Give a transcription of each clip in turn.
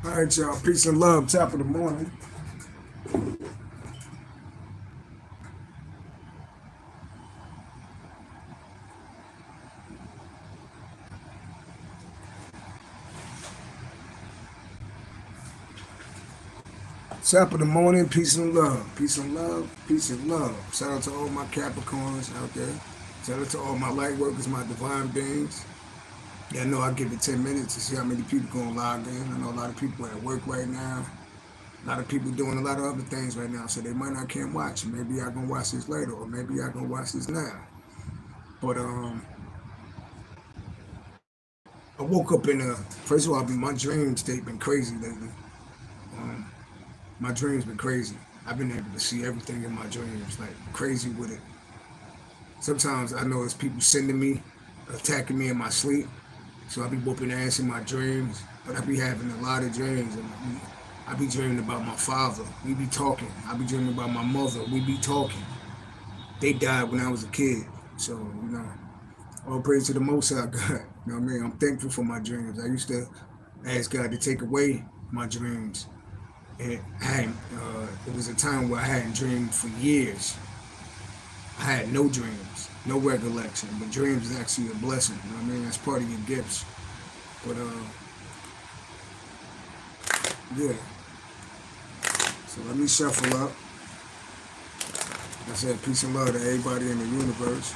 All right, y'all. Peace and love. Top of the morning. Top of the morning. Peace and love. Peace and love. Peace and love. Shout out to all my Capricorns out there. Shout out to all my light workers, my divine beings. Yeah, I know I'll give it 10 minutes to see how many people going to log in. I know a lot of people at work right now. A lot of people doing a lot of other things right now, so they might not can't watch. Maybe I can watch this later, or maybe I can watch this now. But I woke up in a. First of all, my dreams they've been crazy lately. Um, my dreams been crazy. I've been able to see everything in my dreams, like crazy with it. Sometimes I know it's people sending me, attacking me in my sleep. So I be whooping ass in my dreams, but I be having a lot of dreams. And I be dreaming about my father. We be talking. I be dreaming about my mother. We be talking. They died when I was a kid. So, all praise to the Most High God. You know what I mean? I'm thankful for my dreams. I used to ask God to take away my dreams. And it was a time where I hadn't dreamed for years. I had no dreams, no recollection. But dreams is actually a blessing. You know what I mean? That's part of your gifts. But, yeah. So let me shuffle up. I said peace and love to everybody in the universe.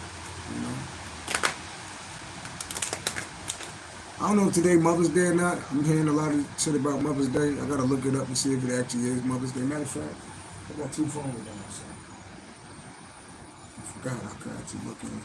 I don't know if today Mother's Day or not. I'm hearing a lot of shit about Mother's Day. I gotta look it up and see if it actually is Mother's Day. Matter of fact, I got two phones on, so I forgot I could actually look in.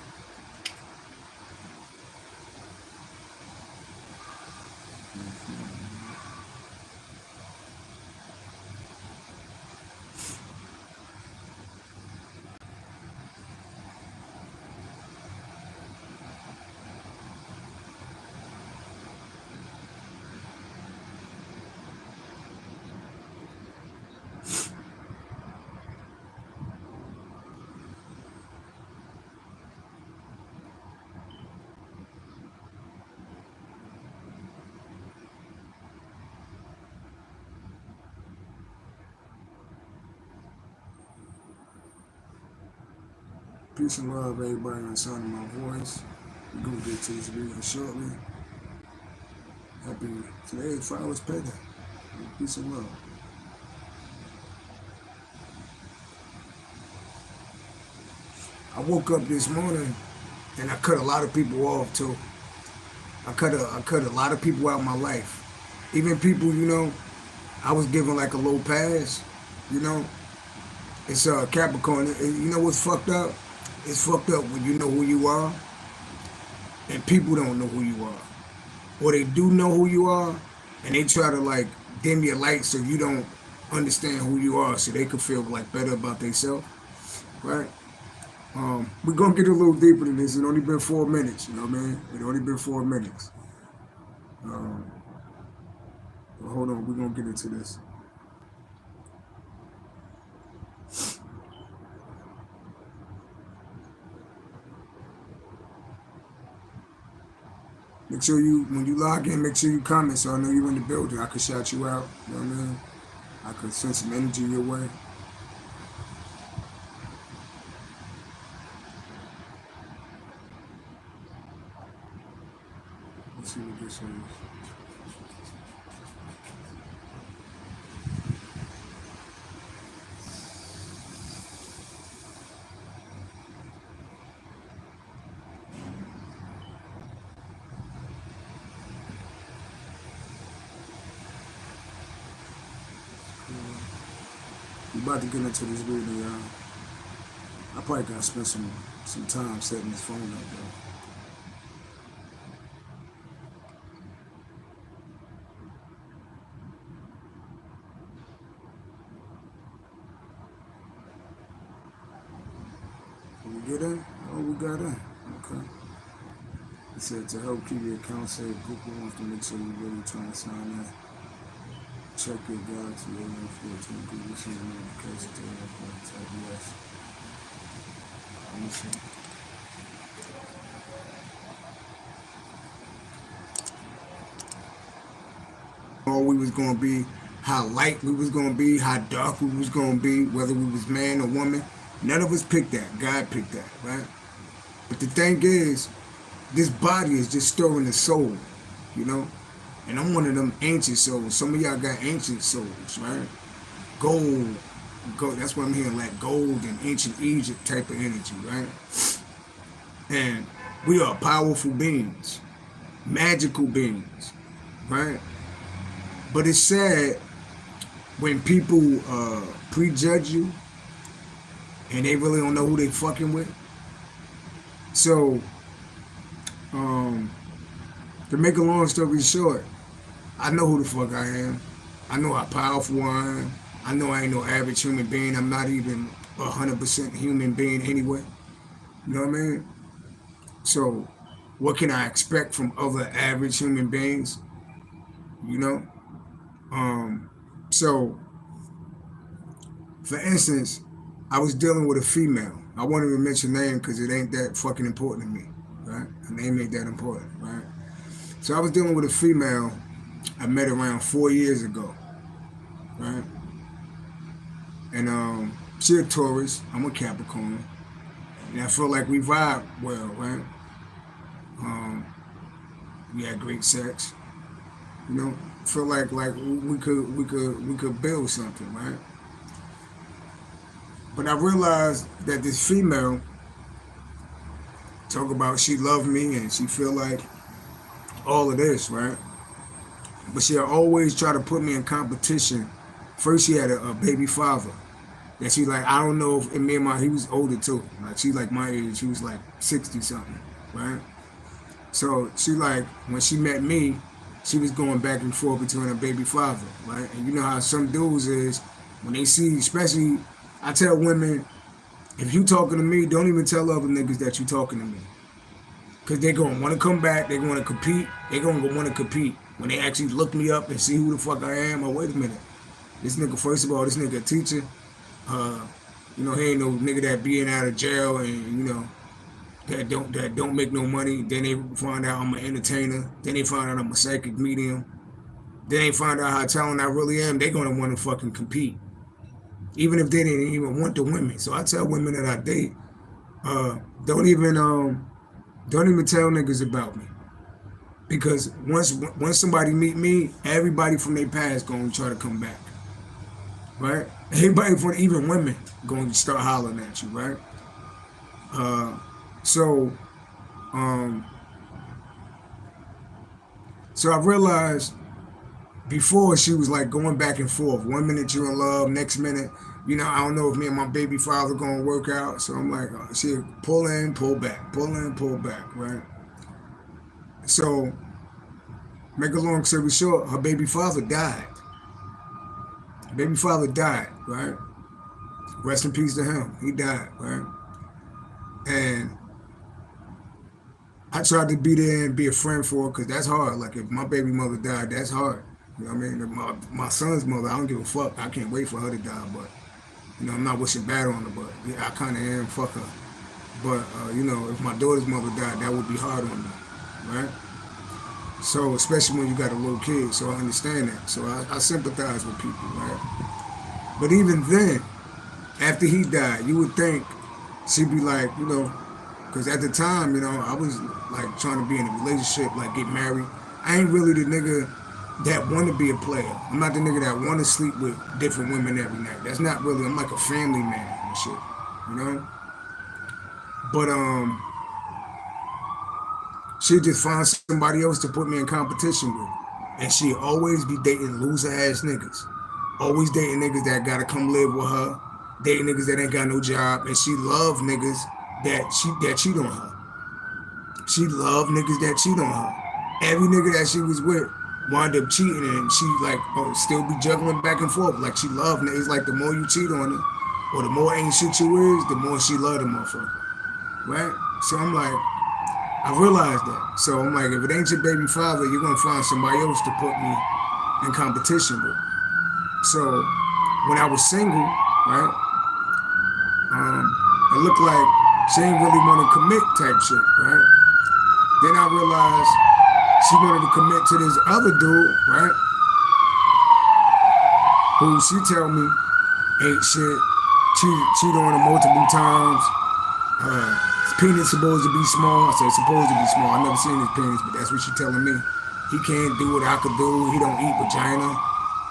Peace and love, everybody on the sound of my voice. We're gonna get to this video shortly. Today is Flowers Payday. Peace and love. I woke up this morning and I cut a lot of people off too. I cut a lot of people out of my life. Even people, I was given like a low pass, It's Capricorn. You know what's fucked up? It's fucked up when you know who you are and people don't know who you are. Or they do know who you are and they try to like dim your light so you don't understand who you are so they can feel like better about themselves. Right? We're gonna get a little deeper than this. It only been 4 minutes, you know what I mean? It only been 4 minutes. But hold on, we're gonna get into this. Make sure when you log in, make sure you comment so I know you're in the building. I could shout you out, you know what I mean? I could send some energy your way. Let's see what this is. We about to get into this video, y'all. I probably gotta spend some time setting this phone up, though. Can we get in? Oh, we got in. Okay. It said to help keep your account safe, Google wants to make sure you're really trying to sign in. Check your guide to your info to Google send a notification to your account. Type yes. Let me see. tall we was gonna be, how light we was gonna be, how dark we was gonna be, whether we was man or woman. None of us picked that. God picked that, right? But the thing is, this body is just storing the soul, you know? And I'm one of them ancient souls. Some of y'all got ancient souls, right? Gold, that's what I'm hearing, like gold and ancient Egypt type of energy, right? And we are powerful beings, magical beings, right? But it's sad when people prejudge you and they really don't know who they fucking with. So, to make a long story short, I know who the fuck I am. I know how powerful I am. I know I ain't no average human being. I'm not even 100% human being anyway. You know what I mean? So, what can I expect from other average human beings? You know? So, for instance, I was dealing with a female. I won't even mention her name because it ain't that fucking important to me, right? Her name ain't that important, right? So I was dealing with a female I met around 4 years ago, right? And she a Taurus, I'm a Capricorn, and I feel like we vibe well, right? We had great sex, you know. Feel like we could build something, right? But I realized that this female talk about she loved me and she feel like all of this, right? But she'll always try to put me in competition. First, she had a baby father that she like, I don't know if he was older too. Like she like my age, he was like 60 something, right? So she like, when she met me, she was going back and forth between her baby father, right? And you know how some dudes is, when they see, especially, I tell women, if you talking to me, don't even tell other niggas that you talking to me. Because they're going to want to come back, they're going to compete, they're going to want to compete. When they actually look me up and see who the fuck I am, oh, wait a minute. This nigga, first of all, this nigga a teacher. You know, he ain't no nigga that being out of jail and, you know, that don't make no money. Then they find out I'm an entertainer. Then they find out I'm a psychic medium. Then they find out how talented I really am. They're going to want to fucking compete. Even if they didn't even want the women. So I tell women that I date, don't even tell niggas about me. Because once somebody meet me, everybody from their past gonna try to come back. Right? Everybody from, even women, gonna start hollering at you, right? So I realized before she was like going back and forth. 1 minute you're in love, next minute, you know, I don't know if me and my baby father gonna work out. So I'm like, she pull in, pull back, pull in, pull back, right? So, make a long story short, her baby father died. Baby father died, right? Rest in peace to him. He died, right? And I tried to be there and be a friend for her because that's hard. Like if my baby mother died, that's hard. You know what I mean? My son's mother, I don't give a fuck. I can't wait for her to die, but you know, I'm not wishing bad on her, but yeah, I kind of am. Fuck her. But you know, if my daughter's mother died, that would be hard on me, right? So especially when you got a little kid, so I understand that. So I sympathize with people, right? But even then, after he died, you would think she'd be like, you know, because at the time, you know, I was like trying to be in a relationship, like get married. I ain't really the nigga that want to be a player. I'm not the nigga that want to sleep with different women every night. That's not really, I'm like a family man and shit, you know? But she'd just find somebody else to put me in competition with. And she'd always be dating loser ass niggas. Always dating niggas that gotta come live with her. Dating niggas that ain't got no job. And she loved niggas that cheat on her. She loved niggas that cheat on her. Every nigga that she was with wound up cheating, and she like still be juggling back and forth. Like she loved niggas. Like the more you cheat on her, or the more ain't shit you is, the more she loved the motherfucker. Right? So I'm like, I realized that. So I'm like, if it ain't your baby father, you're gonna find somebody else to put me in competition with. So when I was single, right, it looked like she ain't really want to commit type shit, right? Then I realized she wanted to commit to this other dude, right? who she tell me ain't shit, cheat on her multiple times. His penis supposed to be small. I said supposed to be small. I never seen his penis, but that's what she telling me. He can't do what I could do. He don't eat vagina,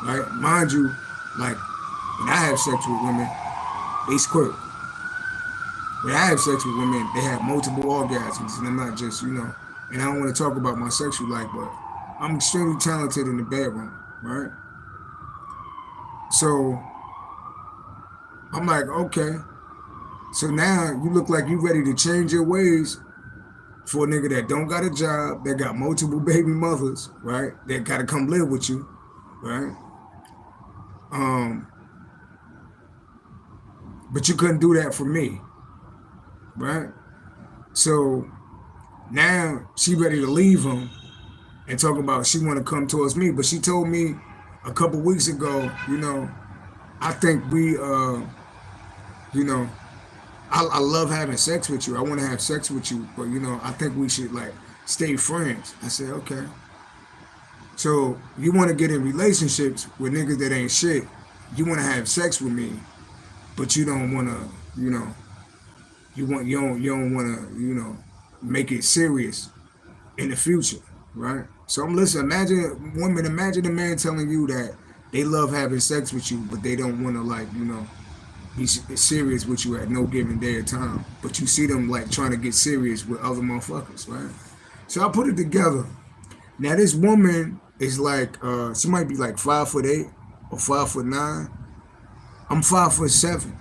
right? Mind you, like when I have sex with women, they squirt. When I have sex with women, they have multiple orgasms, and I'm not just, and I don't want to talk about my sexual life, but I'm extremely talented in the bedroom, right? So I'm like, okay. So now you look like you ready to change your ways for a nigga that don't got a job, that got multiple baby mothers, right? That got to come live with you, right? But you couldn't do that for me, right? So now she ready to leave him and talk about she want to come towards me. But she told me a couple weeks ago, I think we, I love having sex with you. I want to have sex with you, but I think we should like stay friends. I said, okay. So you want to get in relationships with niggas that ain't shit. You want to have sex with me, but you don't want to, you don't want to, make it serious in the future, right? So I'm listening. Imagine a man telling you that they love having sex with you, but they don't want to like, be serious with you at no given day or time. But you see them like trying to get serious with other motherfuckers, right? So I put it together. Now this woman is like, she might be like 5'8" or 5'9". I'm 5'7",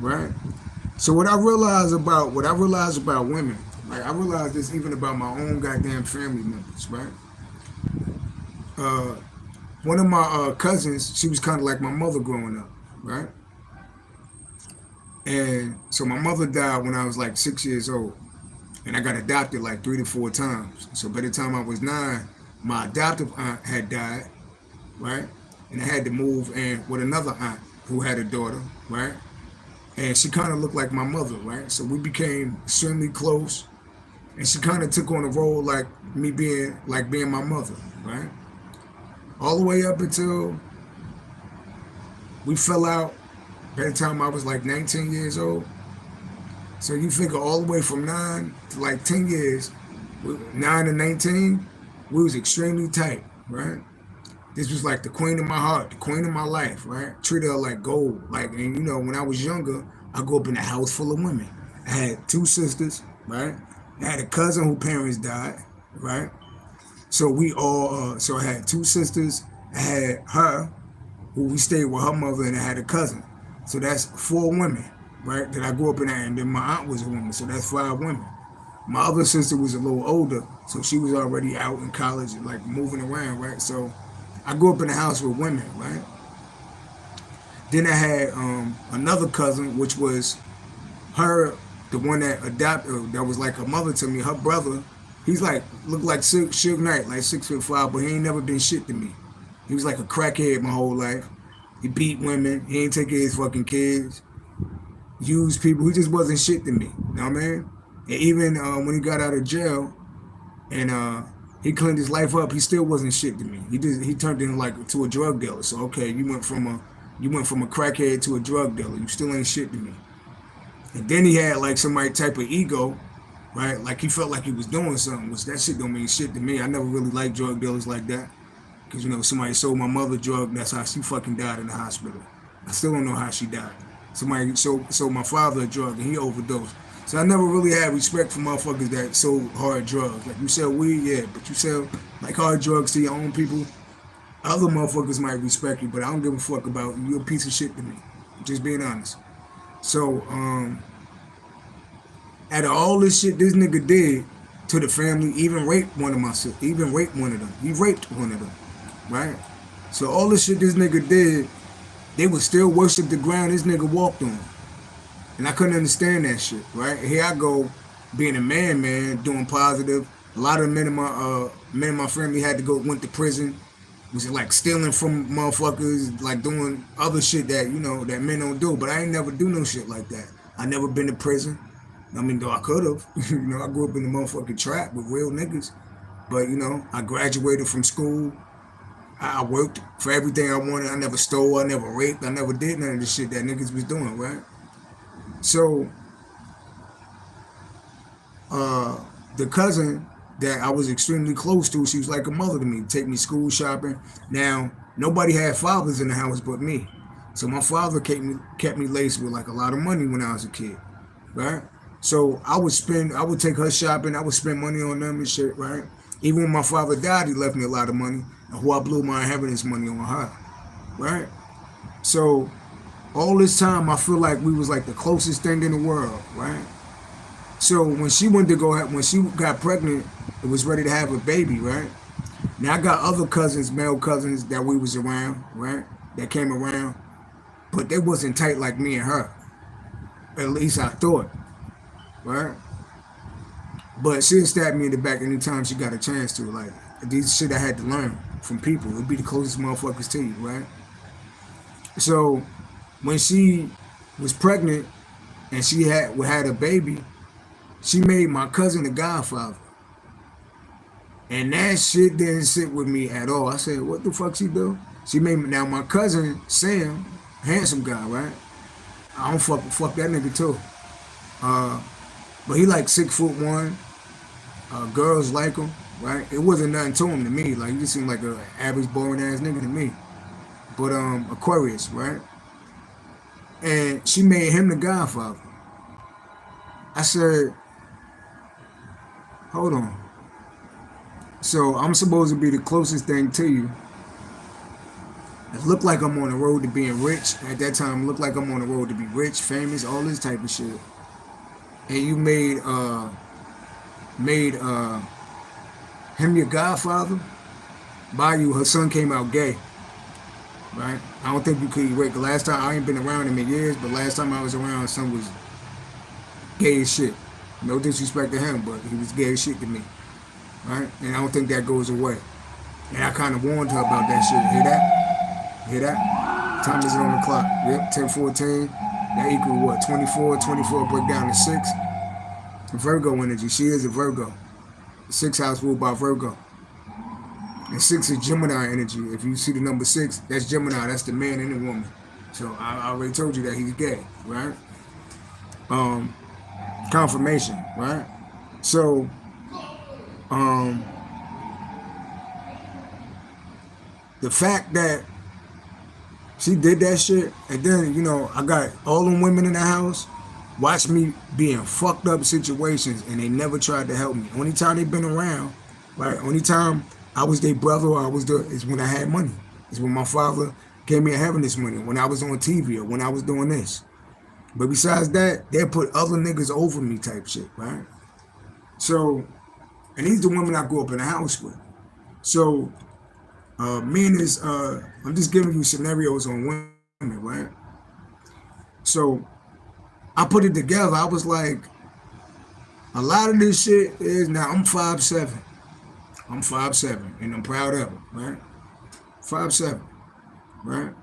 right? So what I realize about women, like I realize this even about my own goddamn family members, right? One of my cousins, she was kind of like my mother growing up, right? And so my mother died when I was like 6 years old, and I got adopted like 3 to 4 times. So by the time I was 9, my adoptive aunt had died, right? And I had to move in with another aunt who had a daughter, right? And she kind of looked like my mother, right? So we became extremely close, and she kind of took on a role like me being my mother, right? All the way up until we fell out by the time I was like 19 years old. So you figure all the way from 9 to like 10 years, 9 to 19, we was extremely tight, right? This was like the queen of my heart, the queen of my life, right? Treated her like gold. Like, and when I was younger, I grew up in a house full of women. I had 2 sisters, right? I had a cousin whose parents died, right? So we all, so I had 2 sisters. I had her, who we stayed with her mother, and I had a cousin. So that's 4 women, right? That I grew up in, and then my aunt was a woman, so that's 5 women. My other sister was a little older, so she was already out in college, like moving around, right? So I grew up in a house with women, right? Then I had another cousin, which was her, the one that adopted, that was like a mother to me. Her brother, he's like, looked like Suge Knight, like 6'5", but he ain't never been shit to me. He was like a crackhead my whole life. He beat women. He ain't take care of his fucking kids. Used people. He just wasn't shit to me. You know what I mean? And even when he got out of jail and he cleaned his life up, he still wasn't shit to me. He turned in like to a drug dealer. So okay, you went from a crackhead to a drug dealer. You still ain't shit to me. And then he had like some type of ego, right? Like he felt like he was doing something, which that shit don't mean shit to me. I never really liked drug dealers like that. Because, somebody sold my mother drug, that's how she fucking died in the hospital. I still don't know how she died. Somebody sold my father a drug and he overdosed. So I never really had respect for motherfuckers that sold hard drugs. Like you sell weed, yeah, but you sell like hard drugs to your own people. Other motherfuckers might respect you, but I don't give a fuck about you. You're a piece of shit to me. Just being honest. So, out of all this shit this nigga did to the family, even raped one of my sisters, even raped one of them. He raped one of them. Right? So all the shit this nigga did, they would still worship the ground this nigga walked on. And I couldn't understand that shit, right? Here I go, being a man, doing positive. A lot of men in my family went to prison. Was like stealing from motherfuckers, like doing other shit that, that men don't do. But I ain't never do no shit like that. I never been to prison. I mean, though I could have. I grew up in the motherfucking trap with real niggas. But, I graduated from school. I worked for everything I wanted. I never stole, I never raped, I never did none of the shit that niggas was doing, right? So, the cousin that I was extremely close to, she was like a mother to me, take me school shopping. Now, nobody had fathers in the house but me. So my father kept me laced with like a lot of money when I was a kid, right? So I would take her shopping, I would spend money on them and shit, right? Even when my father died, he left me a lot of money, and who I blew my inheritance money on her, right? So all this time, I feel like we was like the closest thing in the world, right? So when she got pregnant, it was ready to have a baby, right? Now I got other cousins, male cousins that we was around, right? That came around, but they wasn't tight like me and her. At least I thought, right? But she'd stab me in the back anytime she got a chance to. Like, these shit I had to learn from people. It'd be the closest motherfuckers to you, right? So when she was pregnant and she had a baby, she made my cousin the godfather. And that shit didn't sit with me at all. I said, what the fuck she do? She made me, now my cousin, Sam, handsome guy, right? I don't fuck that nigga too. But he like 6'1". Girls like him, right? It wasn't nothing to him to me. Like, he just seemed like an average boring ass nigga to me. But Aquarius, right? And she made him the godfather. I said, hold on. So I'm supposed to be the closest thing to you. It looked like I'm on the road to being rich. At that time, it looked like I'm on the road to be rich, famous, all this type of shit. And you made him your godfather. By you, her son came out gay. Right? I don't think you could erase. Last time, I ain't been around him in years, but last time I was around, son was gay as shit. No disrespect to him, but he was gay as shit to me. Right? And I don't think that goes away. And I kind of warned her about that shit. Hear that? Hear that? Time is it on the clock? Yep, 10:14. That equal what? 24. 24 break down to 6. Virgo energy. She is a Virgo. The 6th house ruled by Virgo. And 6 is Gemini energy. If you see the number 6, that's Gemini. That's the man and the woman. So I already told you that he's gay, right? Confirmation, right? So, the fact that she did that shit, and then, you know, I got all them women in the house watch me be in fucked up situations, and they never tried to help me. Only time they been around, right? Only time I was their brother or is when I had money. It's when my father gave me having this money, when I was on TV or when I was doing this. But besides that, they put other niggas over me type shit, right? So, and these the women I grew up in the house with. So, me and this, I'm just giving you scenarios on women, right? So, I put it together. I was like, a lot of this shit is, now I'm 5'7". I'm 5'7", and I'm proud of it, right? 5'7", right?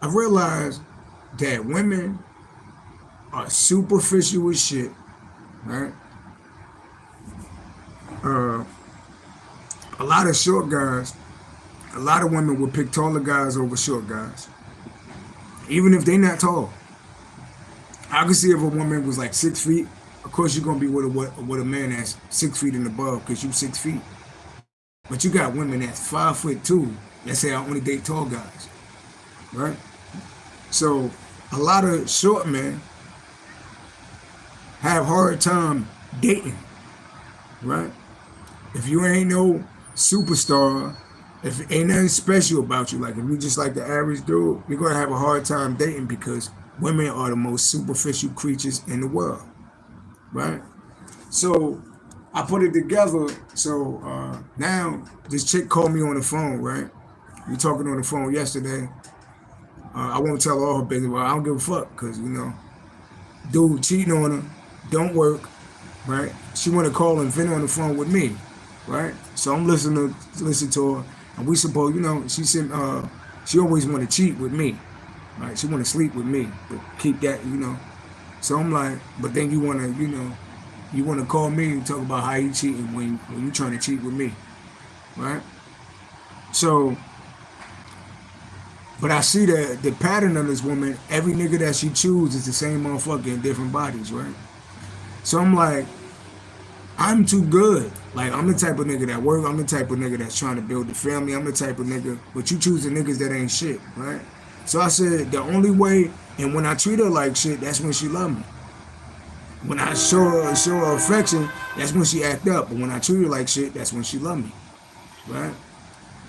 I realized that women are superficial as shit, right? A lot of short guys, a lot of women will pick taller guys over short guys, even if they're not tall. I can see if a woman was like 6 feet, of course you're gonna be with a man that's 6 feet and above because you 6 feet. But you got women that's 5'2" that say I only date tall guys, right? So a lot of short men have hard time dating, right? If you ain't no superstar, if ain't nothing special about you, like if you just like the average dude, you're gonna have a hard time dating because women are the most superficial creatures in the world, right? So I put it together. So now this chick called me on the phone, right? We talking on the phone yesterday. I won't tell all her business, but I don't give a fuck because, you know, dude cheating on her, don't work, right? She want to call and vent on the phone with me, right? So I'm listening to her, and we supposed, you know, she said she always want to cheat with me, right? She want to sleep with me, but keep that, you know. So I'm like, but then you want to, you know, you want to call me and talk about how you cheating when you trying to cheat with me, right? So, but I see the pattern of this woman. Every nigga that she chooses is the same motherfucker in different bodies, right? So I'm like, I'm too good. Like, I'm the type of nigga that work. I'm the type of nigga that's trying to build the family. I'm the type of nigga, but you choosing niggas that ain't shit, right? So I said, the only way, and when I treat her like shit, that's when she love me. When I show her affection, that's when she act up. But when I treat her like shit, that's when she love me, right?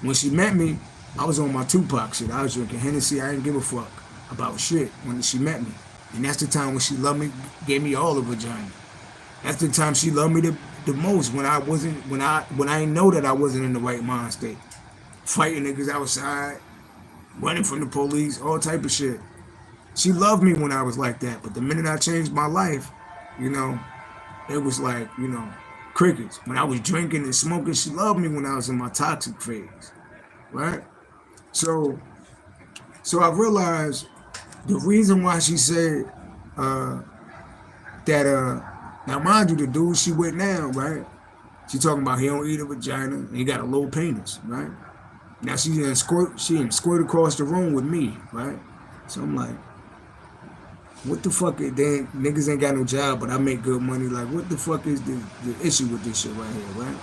When she met me, I was on my Tupac shit. I was drinking Hennessy. I didn't give a fuck about shit when she met me. And that's the time when she loved me, gave me all the vagina. That's the time she loved me the most, when I didn't know that I wasn't in the right mind state. Fighting niggas outside, running from the police, all type of shit. She loved me when I was like that, but the minute I changed my life, it was like, crickets. When I was drinking and smoking, she loved me when I was in my toxic phase, right? So I realized the reason why she said that, now mind you, the dude she with now, right? She talking about he don't eat a vagina and he got a low penis, right? Now she didn't squirt across the room with me, right? So I'm like, what the fuck is then? Niggas ain't got no job, but I make good money. Like, what the fuck is the issue with this shit right here, right?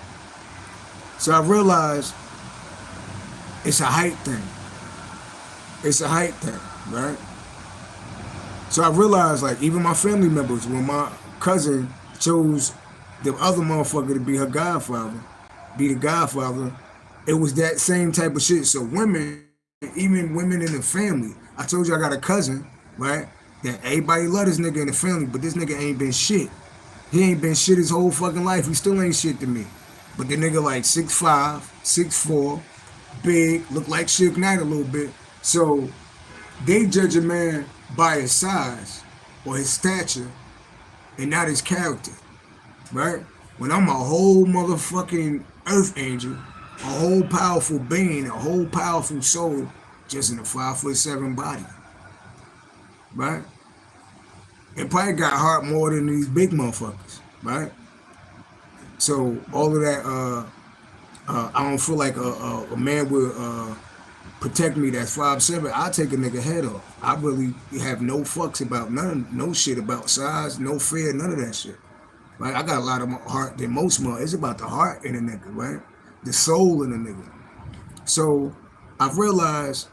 So I realized it's a height thing. It's a height thing, right? So I realized, like, even my family members, when my cousin chose the other motherfucker to be her godfather, be the godfather, it was that same type of shit. So women, even women in the family, I told you I got a cousin, right? That everybody love this nigga in the family, but this nigga ain't been shit. He ain't been shit his whole fucking life. He still ain't shit to me. But the nigga like 6'5", 6'4", big, look like Suge Knight a little bit. So they judge a man by his size or his stature and not his character, right? When I'm a whole motherfucking earth angel, a whole powerful being, a whole powerful soul, just in a 5'7" body, right? It probably got heart more than these big motherfuckers, right? So all of that, I don't feel like a man will protect me that's 5'7". I'll take a nigga head off. I really have no fucks about no shit about size, no fear, none of that shit. Right? I got a lot of more heart than most men. It's about the heart in a nigga, right? The soul in a nigga. So I've realized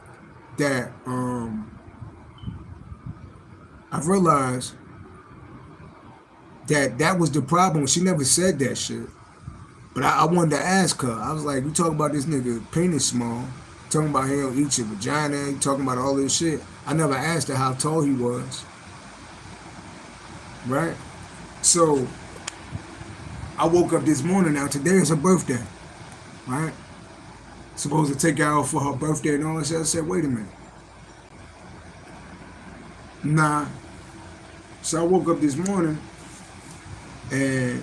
that that was the problem. She never said that shit. But I wanted to ask her. I was like, you talking about this nigga penis small, talking about he don't eat your vagina, you talking about all this shit. I never asked her how tall he was. Right? So I woke up this morning. Now today is her birthday. Right? Supposed to take her out for her birthday and all that shit. I said, wait a minute. Nah. So I woke up this morning and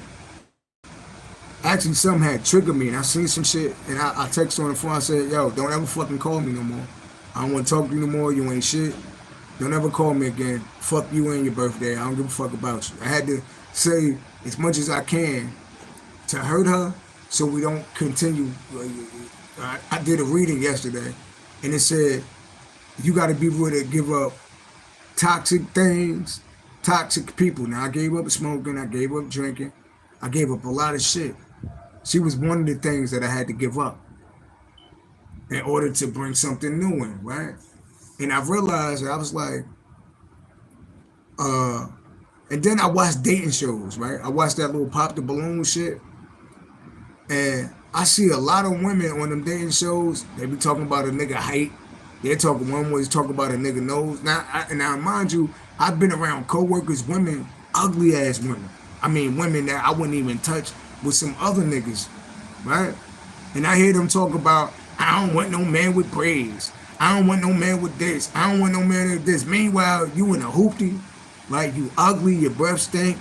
actually something had triggered me, and I seen some shit, and I texted her on the phone. I said, yo, don't ever fucking call me no more. I don't want to talk to you no more. You ain't shit. Don't ever call me again. Fuck you and your birthday. I don't give a fuck about you. I had to say as much as I can to hurt her so we don't continue. I did a reading yesterday, and it said, you got to be able to give up toxic things, toxic people. Now, I gave up smoking. I gave up drinking. I gave up a lot of shit. She was one of the things that I had to give up in order to bring something new in, right? And I realized, I was like, and then I watched dating shows, right? I watched that little Pop the Balloon shit. And I see a lot of women on them dating shows, they be talking about a nigga height. They're talking, one was talking about a nigga nose. Now, mind you, I've been around coworkers, women, ugly ass women. I mean, women that I wouldn't even touch with some other niggas, right? And I hear them talk about, I don't want no man with braids. I don't want no man with this. I don't want no man with this. Meanwhile, you in a hoopty, right? You ugly, your breath stink,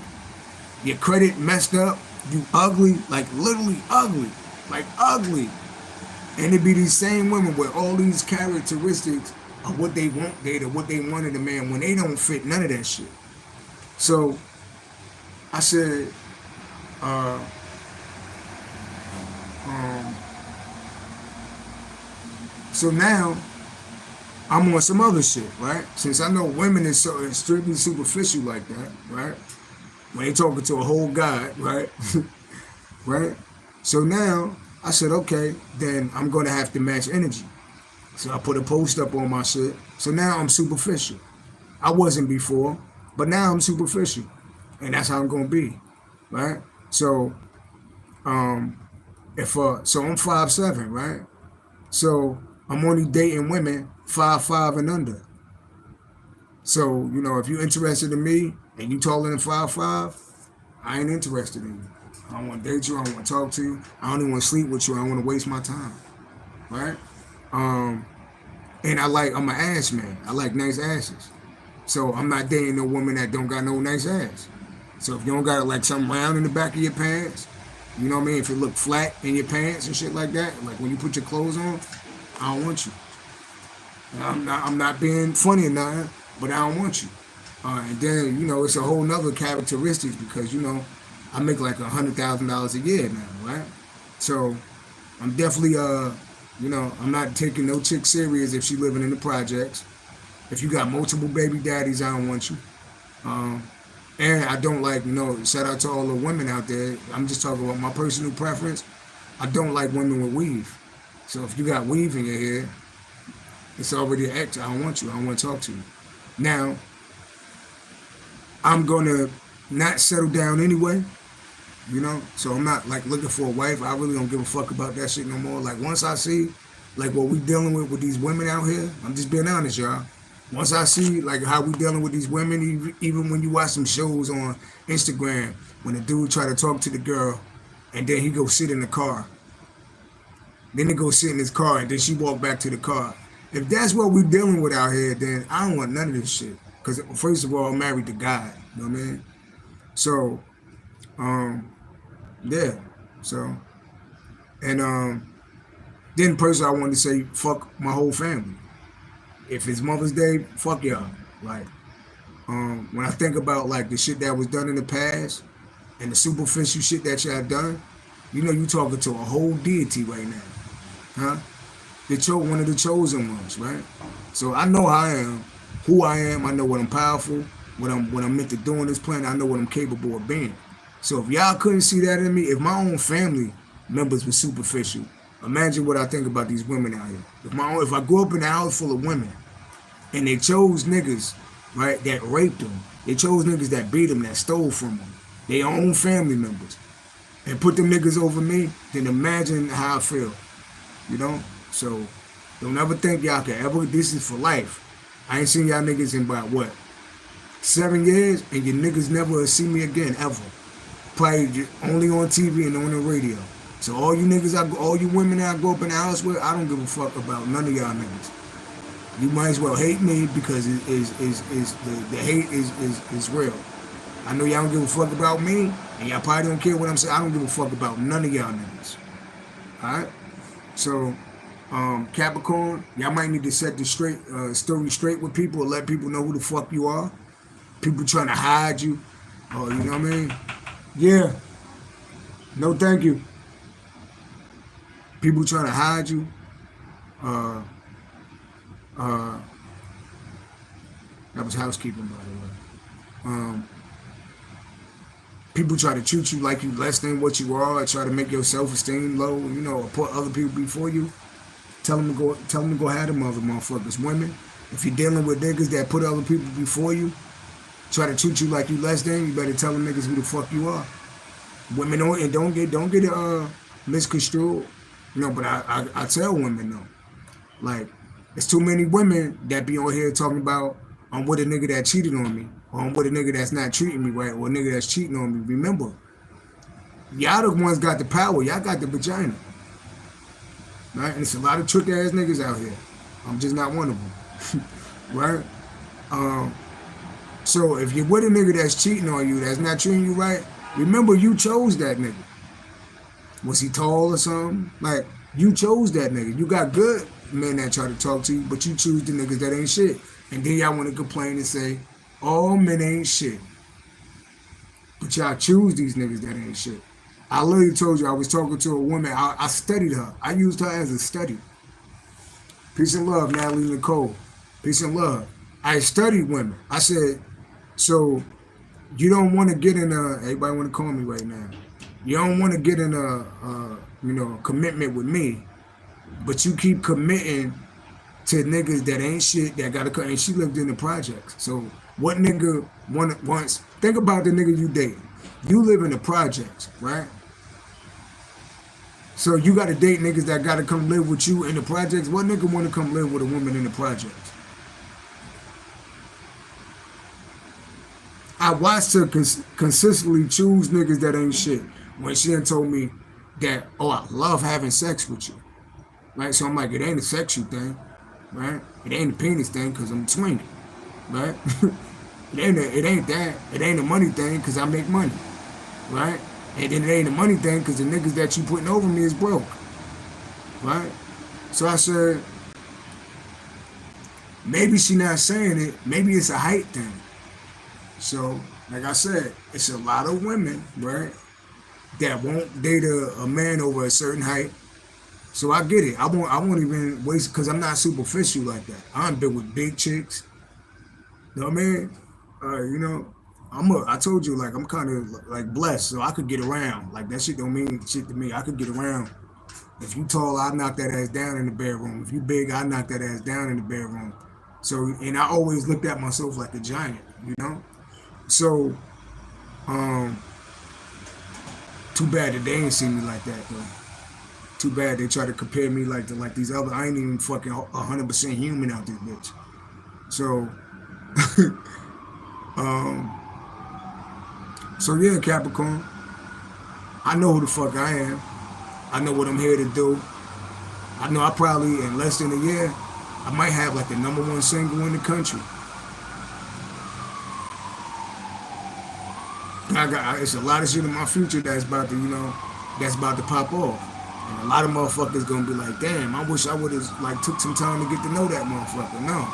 your credit messed up, you ugly, like literally ugly, like ugly. And it be these same women with all these characteristics of what they want or what they want in a man when they don't fit none of that shit. So I said, Uh, um, so now I'm on some other shit, right? Since I know women is so extremely superficial like that, right? When they talking to a whole god, right? Right? So now I said, okay, then I'm gonna have to match energy. So I put a post up on my shit. So now I'm superficial. I wasn't before, but now I'm superficial, and that's how I'm gonna be, right? So, um, if so I'm 5'7", right? So I'm only dating women 5'5" and under. So if you're interested in me and you taller than 5'5", I ain't interested in you. I don't want to date you. I don't want to talk to you. I don't even want to sleep with you. I don't want to waste my time, right? Um, and I'm an ass man. I like nice asses. So I'm not dating no woman that don't got no nice ass. So if you don't got like something round in the back of your pants, you know what I mean? If it look flat in your pants and shit like that, like when you put your clothes on, I don't want you. I'm not being funny or nothing, but I don't want you. And then it's a whole nother characteristics because I make like $100,000 a year now, right? So I'm definitely I'm not taking no chick serious if she living in the projects. If you got multiple baby daddies, I don't want you. And I don't like, shout out to all the women out there. I'm just talking about my personal preference. I don't like women with weave. So if you got weave in your hair, it's already an X. I don't want you. I don't want to talk to you. Now, I'm going to not settle down anyway, So I'm not like looking for a wife. I really don't give a fuck about that shit no more. Like once I see like what we dealing with these women out here, I'm just being honest, y'all. Once I see like how we dealing with these women, even when you watch some shows on Instagram, when the dude try to talk to the girl, and then he go sit in the car. Then he go sit in his car, and then she walk back to the car. If that's what we dealing with out here, then I don't want none of this shit. Because first of all, I'm married to God. You know what I mean? So, yeah. So, and then person I wanted to say, fuck my whole family. If it's Mother's Day, fuck y'all. Like, when I think about like the shit that was done in the past and the superficial shit that y'all done, you talking to a whole deity right now, huh? One of the chosen ones, right? So I know how I am, who I am. I know what I'm powerful, what I'm meant to do on this planet. I know what I'm capable of being. So if y'all couldn't see that in me, if my own family members were superficial, imagine what I think about these women out here. If I grew up in a house full of women, and they chose niggas, right, that raped them, they chose niggas that beat them, that stole from them, their own family members, and put them niggas over me, then imagine how I feel, So don't ever think y'all can ever. This is for life. I ain't seen y'all niggas in about what, 7 years, and your niggas never see me again ever. Probably only on TV and on the radio. So all you niggas, all you women that I go up in the house with, I don't give a fuck about none of y'all niggas. You might as well hate me because the hate is real. I know y'all don't give a fuck about me, and y'all probably don't care what I'm saying. I don't give a fuck about none of y'all niggas. Alright? So, Capricorn, y'all might need to set the story straight with people, or let people know who the fuck you are. People trying to hide you. Oh, you know what I mean? Yeah. No thank you. People trying to hide you. That was housekeeping, by the way. People try to treat you like you less than what you are, or try to make your self-esteem low, or put other people before you. Tell them to go have them other motherfuckers. Women, if you're dealing with niggas that put other people before you, try to treat you like you less than, you better tell them niggas who the fuck you are. Women don't get it misconstrued, but I tell women though, like, there's too many women that be on here talking about I'm with a nigga that cheated on me, or I'm with a nigga that's not treating me right, or a nigga that's cheating on me. Remember, y'all the ones got the power. Y'all got the vagina. Right? And it's a lot of trick ass niggas out here. I'm just not one of them. Right? So if you're with a nigga that's cheating on you, that's not treating you right, remember you chose that nigga. Was he tall or something? Like, you chose that nigga. You got good men that try to talk to you, but you choose the niggas that ain't shit. And then y'all want to complain and say, all men ain't shit. But y'all choose these niggas that ain't shit. I literally told you I was talking to a woman. I studied her. I used her as a study. Peace and love, Natalie Nicole. Peace and love. I studied women. I said, so you don't want to get in a, everybody want to call me right now. You don't want to get in a commitment with me, but you keep committing to niggas that ain't shit that gotta cut. And she lived in the projects. So what nigga wants, think about the nigga you date. You live in the projects, right? So you gotta date niggas that gotta come live with you in the projects. What nigga wanna come live with a woman in the projects? I watched her consistently choose niggas that ain't shit. When she done told me that, oh, I love having sex with you. Right? So I'm like, it ain't a sexual thing. Right? It ain't a penis thing because I'm swinging. Right? it ain't that. It ain't a money thing because I make money. Right? And then it ain't a money thing because the niggas that you putting over me is broke. Right? So I said, maybe she not saying it. Maybe it's a height thing. So, like I said, it's a lot of women, right, that won't date a man over a certain height. So I get it. I won't even waste, because I'm not superficial like that. I'm been with big chicks. You know what I mean? I told you, like, I'm kind of like blessed, so I could get around. Like, that shit don't mean shit to me. I could get around. If you tall, I knock that ass down in the bedroom. If you big, I knock that ass down in the bedroom. So, and I always looked at myself like a giant, you know? So, too bad that they ain't see me like that, though. Too bad they try to compare me like these other. I ain't even fucking 100% human out this bitch. So, so yeah, Capricorn. I know who the fuck I am. I know what I'm here to do. I know I probably, in less than a year, I might have like the #1 single in the country. It's a lot of shit in my future that's about to pop off. And a lot of motherfuckers gonna be like, damn, I wish I would have like took some time to get to know that motherfucker. No.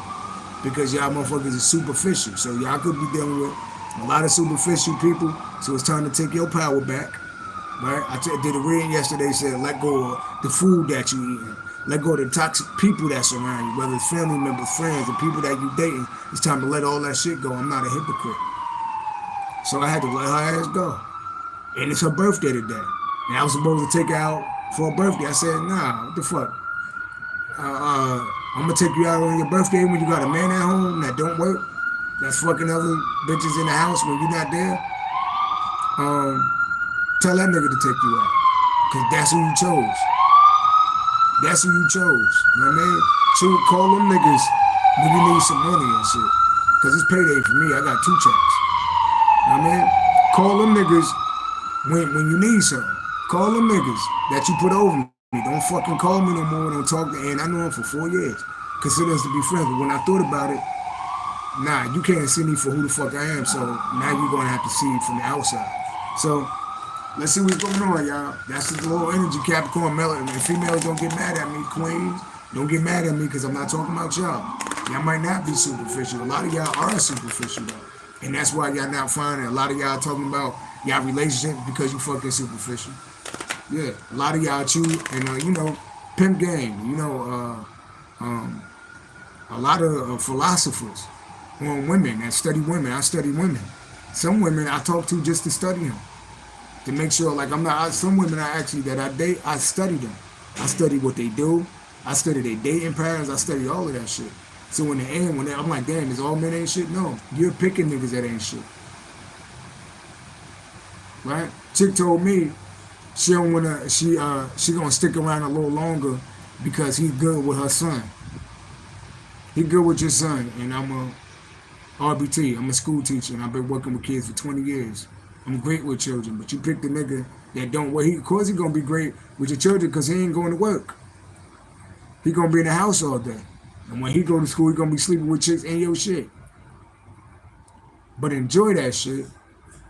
Because y'all motherfuckers is superficial. So y'all could be dealing with a lot of superficial people. So it's time to take your power back. Right? I did a reading yesterday, said let go of the food that you eating. Let go of the toxic people that surround you, whether it's family members, friends, the people that you dating. It's time to let all that shit go. I'm not a hypocrite. So I had to let her ass go. And it's her birthday today. And I was supposed to take her out for her birthday. I said, nah, what the fuck? I'm gonna take you out on your birthday when you got a man at home that don't work, that's fucking other bitches in the house when you're not there. Tell that nigga to take you out. Cause that's who you chose. That's who you chose. You know what I mean? So call them niggas when you need some money and shit. Cause it's payday for me. I got 2 checks. You know what I mean? Call them niggas when you need something. Call them niggas that you put over me. Don't fucking call me no more. Don't talk to. And I know him for 4 years. Consider us to be friends. But when I thought about it, nah, you can't see me for who the fuck I am. So now you're gonna have to see it from the outside. So let's see what's going on, y'all. That's the low energy Capricorn melon. And females, don't get mad at me, queens. Don't get mad at me because I'm not talking about y'all. Y'all might not be superficial. A lot of y'all are superficial though. And that's why y'all not finding a lot of y'all talking about y'all relationship because you fucking superficial. Yeah, a lot of y'all choose and pimp game. A lot of philosophers on women that study women. I study women. Some women I talk to just to study them, to make sure like I'm not. Some women that I date, I study them. I study what they do. I study their dating patterns. I study all of that shit. So in the end, I'm like, damn, is all men ain't shit? No, you're picking niggas that ain't shit. Right? Chick told me she don't wanna. She gonna stick around a little longer because he's good with her son. He good with your son, and I'm a RBT. I'm a school teacher, and I've been working with kids for 20 years. I'm great with children, but you pick the nigga that don't work. Of course, he gonna be great with your children because he ain't going to work. He gonna be in the house all day. And when he go to school, he gonna be sleeping with chicks and your shit. But enjoy that shit.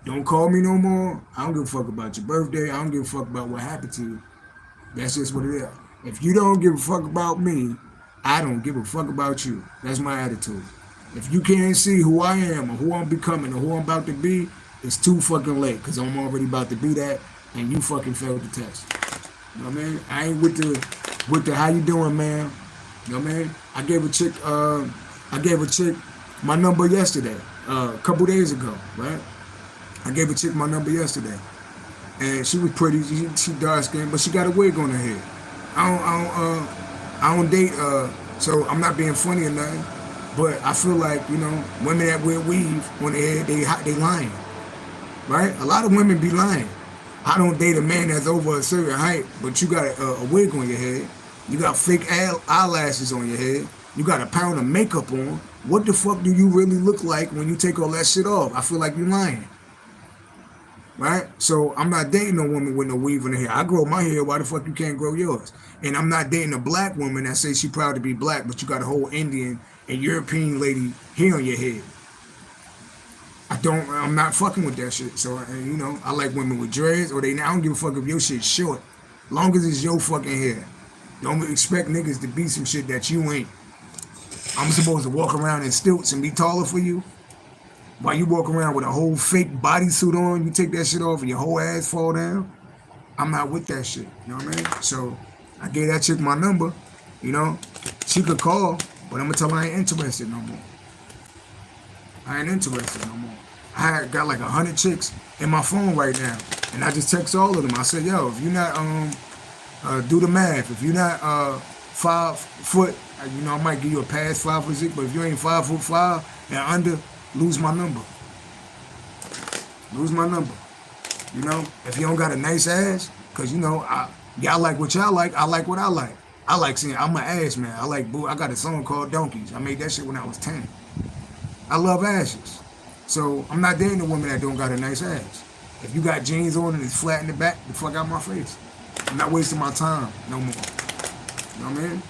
Don't call me no more. I don't give a fuck about your birthday. I don't give a fuck about what happened to you. That's just what it is. If you don't give a fuck about me, I don't give a fuck about you. That's my attitude. If you can't see who I am or who I'm becoming or who I'm about to be, it's too fucking late because I'm already about to be that. and you fucking failed the test. You know what I mean? I ain't with the how you doing, man. You know what I mean? I gave a chick my number yesterday, a couple days ago, right? I gave a chick my number yesterday, and she was pretty. She dark skinned, but she got a wig on her head. I don't date. So I'm not being funny or nothing, but I feel like women that wear weave on their head, they lying, right? A lot of women be lying. I don't date a man that's over a certain height, but you got a wig on your head. You got fake eyelashes on your head. You got a pound of makeup on. What the fuck do you really look like when you take all that shit off? I feel like you're lying. Right? So I'm not dating a woman with no weave in her hair. I grow my hair. Why the fuck you can't grow yours? And I'm not dating a black woman that says she proud to be black, but you got a whole Indian and European lady hair on your head. I'm not fucking with that shit. So, I like women with dreads, I don't give a fuck if your shit's short. Long as it's your fucking hair. Don't expect niggas to be some shit that you ain't. I'm supposed to walk around in stilts and be taller for you? While you walk around with a whole fake bodysuit on, you take that shit off and your whole ass fall down? I'm not with that shit, you know what I mean? So, I gave that chick my number, She could call, but I'm gonna tell her I ain't interested no more. I ain't interested no more. I got like 100 chicks in my phone right now, and I just text all of them. I said, yo, if you're not, do the math. If you're not 5 foot, I might give you a pass 5'6", but if you ain't 5'5" and under, lose my number. Lose my number. If you don't got a nice ass, cause y'all like what y'all like, I like what I like. I like seeing, I'm an ass man. I got a song called Donkeys. I made that shit when I was 10. I love asses. So I'm not dating a woman that don't got a nice ass. If you got jeans on and it's flat in the back, the fuck out my face. I'm not wasting my time no more. You know what I mean?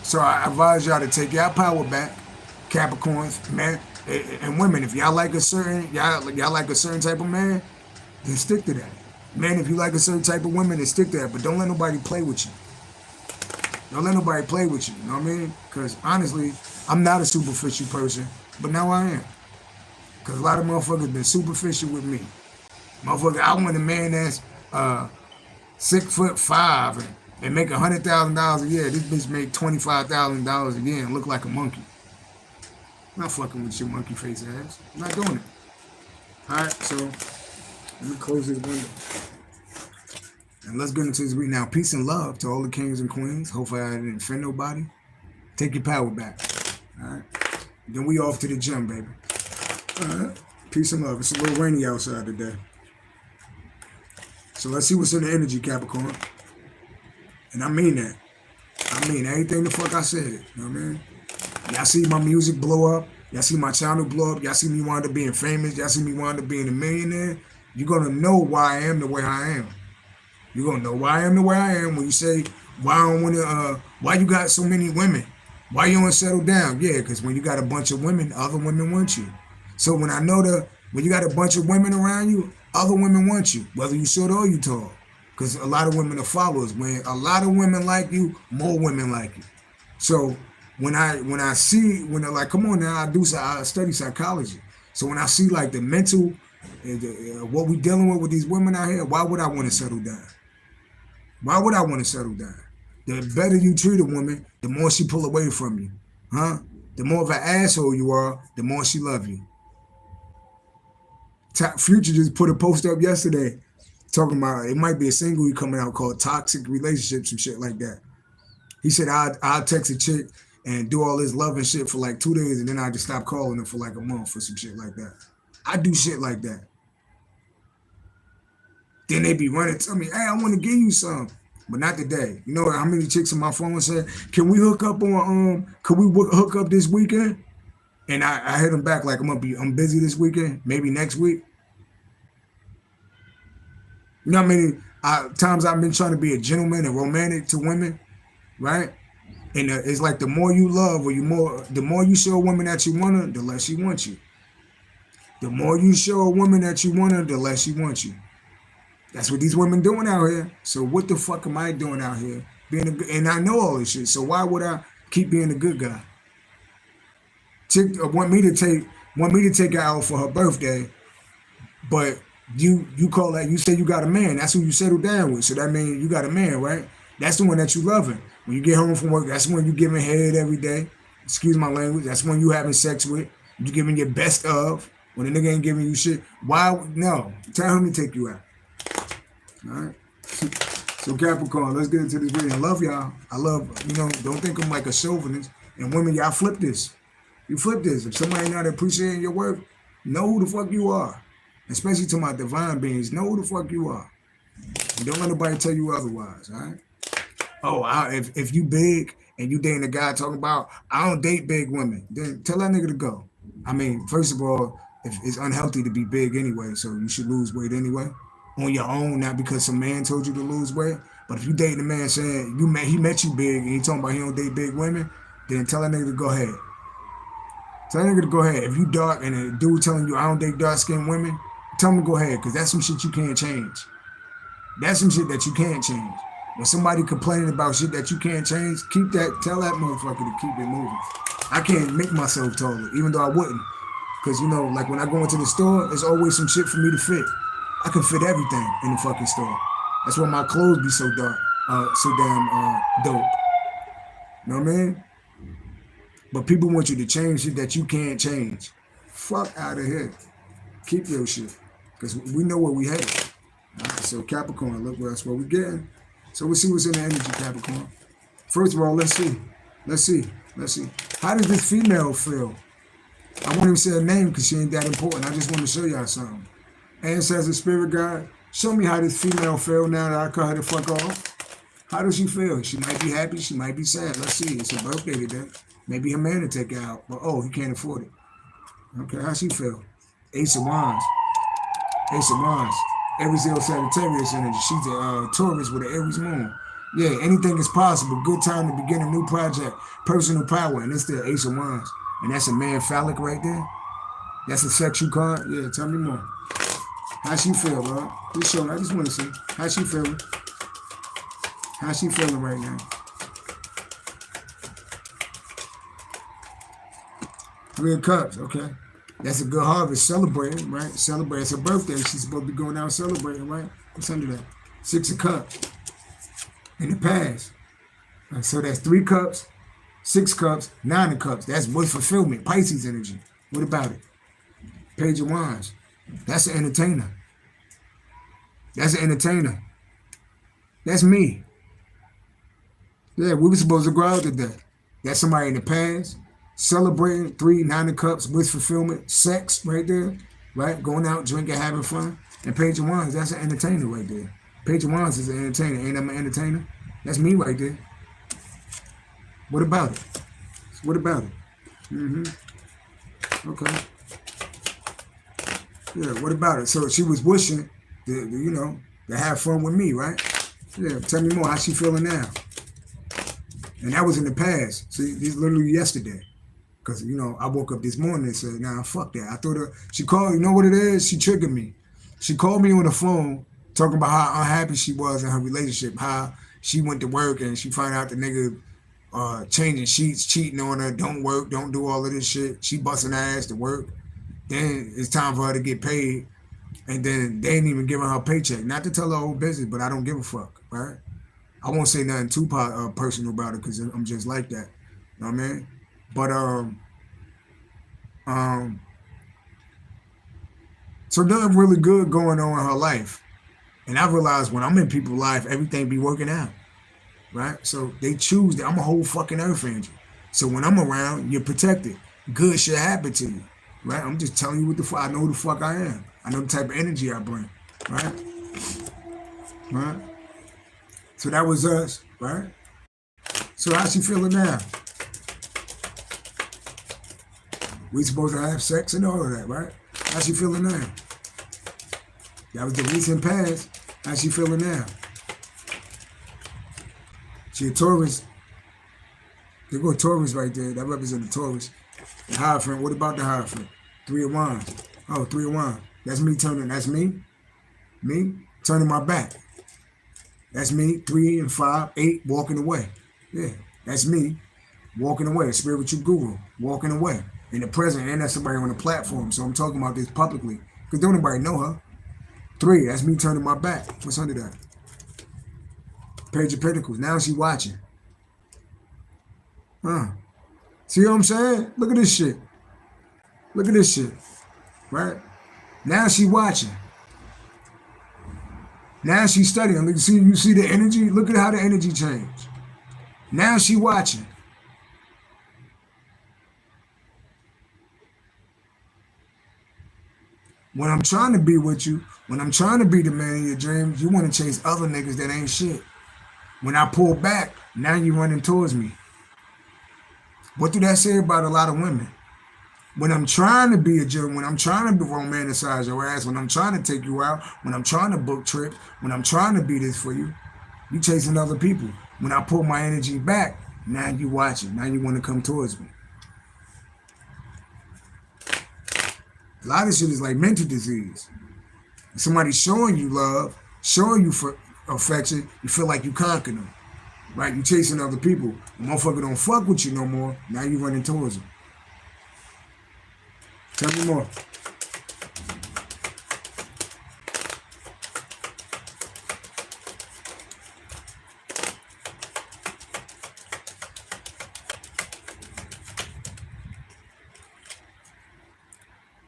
So I advise y'all to take y'all power back, Capricorns, man, and women. If y'all like a certain type of man, then stick to that. Man, if you like a certain type of woman, then stick to that. But don't let nobody play with you. Don't let nobody play with you. You know what I mean? Because honestly, I'm not a superficial person, but now I am. Because a lot of motherfuckers been superficial with me. Motherfucker, I want a man that's 6'5" and make $100,000 a year. This bitch make $25,000 a year and look like a monkey. I'm not fucking with your monkey face ass. I'm not doing it. Alright, so let me close this window. And let's get into this week now. Peace and love to all the kings and queens. Hopefully I didn't offend nobody. Take your power back. Alright. Then we off to the gym, baby. Alright. Peace and love. It's a little rainy outside today. So let's see what's in the energy, Capricorn. And I mean that. I mean everything the fuck I said. You know what I mean? Y'all see my music blow up. Y'all see my channel blow up. Y'all see me wind up being famous. Y'all see me wind up being a millionaire. You're going to know why I am the way I am. You're going to know why I am the way I am when you say, why you got so many women? Why you don't settle down? Yeah, because when you got a bunch of women, other women want you. So when you got a bunch of women around you, other women want you, whether you short or you tall. Because a lot of women are followers. When a lot of women like you, more women like you. So when they're like, come on now, I study psychology. So when I see like the mental, what we dealing with these women out here, why would I want to settle down? Why would I want to settle down? The better you treat a woman, the more she pull away from you. Huh? The more of an asshole you are, the more she love you. Future just put a post up yesterday talking about it might be a single he coming out called Toxic Relationships and shit like that. He said, I'll text a chick and do all this love and shit for like 2 days and then I just stop calling her for like a month or some shit like that. I do shit like that. Then they be running to me, hey, I want to give you some. But not today. You know how many chicks on my phone said, can we hook up this weekend? And I hit them back like I'm busy this weekend, maybe next week. You know how many times I've been trying to be a gentleman and romantic to women, right? And it's like the more you love or the more you show a woman that you want her, the less she wants you. The more you show a woman that you want her, the less she wants you. That's what these women doing out here. So what the fuck am I doing out here? And I know all this shit. So why would I keep being a good guy? Chick want me to take her out for her birthday, but You call that, you say you got a man. That's who you settle down with. So that means you got a man, right? That's the one that you loving. When you get home from work, that's when you giving head every day. Excuse my language. That's when you having sex with. You giving your best of. When the nigga ain't giving you shit. Why? No. Tell him to take you out. All right? So Capricorn, let's get into this video. I love y'all. I love, don't think I'm like a chauvinist. And women, y'all flip this. You flip this. If somebody not appreciating your work, know who the fuck you are. Especially to my divine beings, know who the fuck you are. And don't let nobody tell you otherwise, all right? Oh, if you big and you dating a guy talking about, I don't date big women, then tell that nigga to go. I mean, first of all, if it's unhealthy to be big anyway, so you should lose weight anyway. On your own, not because some man told you to lose weight. But if you dating a man saying he met you big and he talking about he don't date big women, then tell that nigga to go ahead. Tell that nigga to go ahead. If you dark and a dude telling you I don't date dark-skinned women, tell him to go ahead, because that's some shit you can't change. That's some shit that you can't change. When somebody complaining about shit that you can't change, tell that motherfucker to keep it moving. I can't make myself taller, even though I wouldn't. Because, like when I go into the store, there's always some shit for me to fit. I can fit everything in the fucking store. That's why my clothes be so dark, so damn dope. You know what I mean? But people want you to change shit that you can't change. Fuck out of here. Keep your shit. Because we know where we headed. All right, so Capricorn, look, that's what we're getting. So we'll see what's in the energy, Capricorn. First of all, let's see. How does this female feel? I won't even say her name because she ain't that important. I just want to show y'all something. Ancestor, spirit guide, show me how this female feel now that I cut her the fuck off. How does she feel? She might be happy, she might be sad. Let's see. It's her birthday today. Maybe her man to take her out, but he can't afford it. Okay, how she feel? Ace of Wands. Aries Sagittarius energy. She's a Taurus with an Aries moon. Yeah, anything is possible. Good time to begin a new project. Personal power, and it's the Ace of Wands. And that's a man phallic right there. That's a sexual card. Yeah, tell me more. How she feel, bro? Just show me. I just want to see. How she feeling? How she feeling right now? 3 of Cups, okay. That's a good harvest. Celebrating, right? Celebrate. It's her birthday. She's supposed to be going out celebrating, right? What's under that? 6 of Cups. In the past. So that's 3 cups, 6 cups, 9 of Cups. That's wish fulfillment. Pisces energy. What about it? Page of Wands. That's an entertainer. That's me. Yeah, we were supposed to go out today. That's somebody in the past. Celebrating 3, 9 of Cups, wish fulfillment, sex right there, right? Going out, drinking, having fun. And Page of Wands, that's an entertainer right there. Page of Wands is an entertainer. Ain't I an entertainer? That's me right there. What about it? Okay. Yeah, what about it? So she was wishing to have fun with me, right? Yeah, tell me more. How she feeling now? And that was in the past. See, this literally yesterday. Because, I woke up this morning and said, nah, fuck that. I thought she called, you know what it is? She triggered me. She called me on the phone talking about how unhappy she was in her relationship, how she went to work and she found out the nigga changing sheets, cheating on her, don't work, don't do all of this shit. She busting her ass to work. Then it's time for her to get paid. And then they ain't even giving her a paycheck. Not to tell her whole business, but I don't give a fuck, right? I won't say nothing too personal about it because I'm just like that. You know what I mean? But so nothing really good going on in her life. And I realized when I'm in people's life, everything be working out. Right? So they choose that I'm a whole fucking earth angel. So when I'm around, you're protected. Good shit happen to you. Right? I'm just telling you what the fuck I know who the fuck I am. I know the type of energy I bring. Right? Right? So that was us, right? So how's she feeling now? We supposed to have sex and all of that, right? How's she feeling now? That was the recent past. How's she feeling now? She a Taurus. There go Taurus right there. That represents the Taurus. The Hierophant. What about the Hierophant? 3 of Wands. Oh, 3 of Wands. That's me turning. That's me. Me turning my back. That's me. 3 and 5, 8, walking away. Yeah, that's me walking away. A spiritual guru walking away in the present, and that's somebody on the platform. So I'm talking about this publicly because don't nobody know her. 3, that's me turning my back. What's under that? Page of Pentacles. Now she watching. See what I'm saying? Look at this shit. Look at this shit. Right? Now she watching. Now she's studying. Look, you see the energy? Look at how the energy changed. Now she watching. When I'm trying to be with you, when I'm trying to be the man of your dreams, you want to chase other niggas that ain't shit. When I pull back, now you running towards me. What do that say about a lot of women? When I'm trying to be a gym, when I'm trying to romanticize your ass, when I'm trying to take you out, when I'm trying to book trips, when I'm trying to be this for you, you chasing other people. When I pull my energy back, now you watching. Now you want to come towards me. A lot of shit is like mental disease. Somebody's showing you love, showing you for affection, you feel like you conquered them. Right? You chasing other people. The motherfucker don't fuck with you no more. Now you running towards them. Tell me more.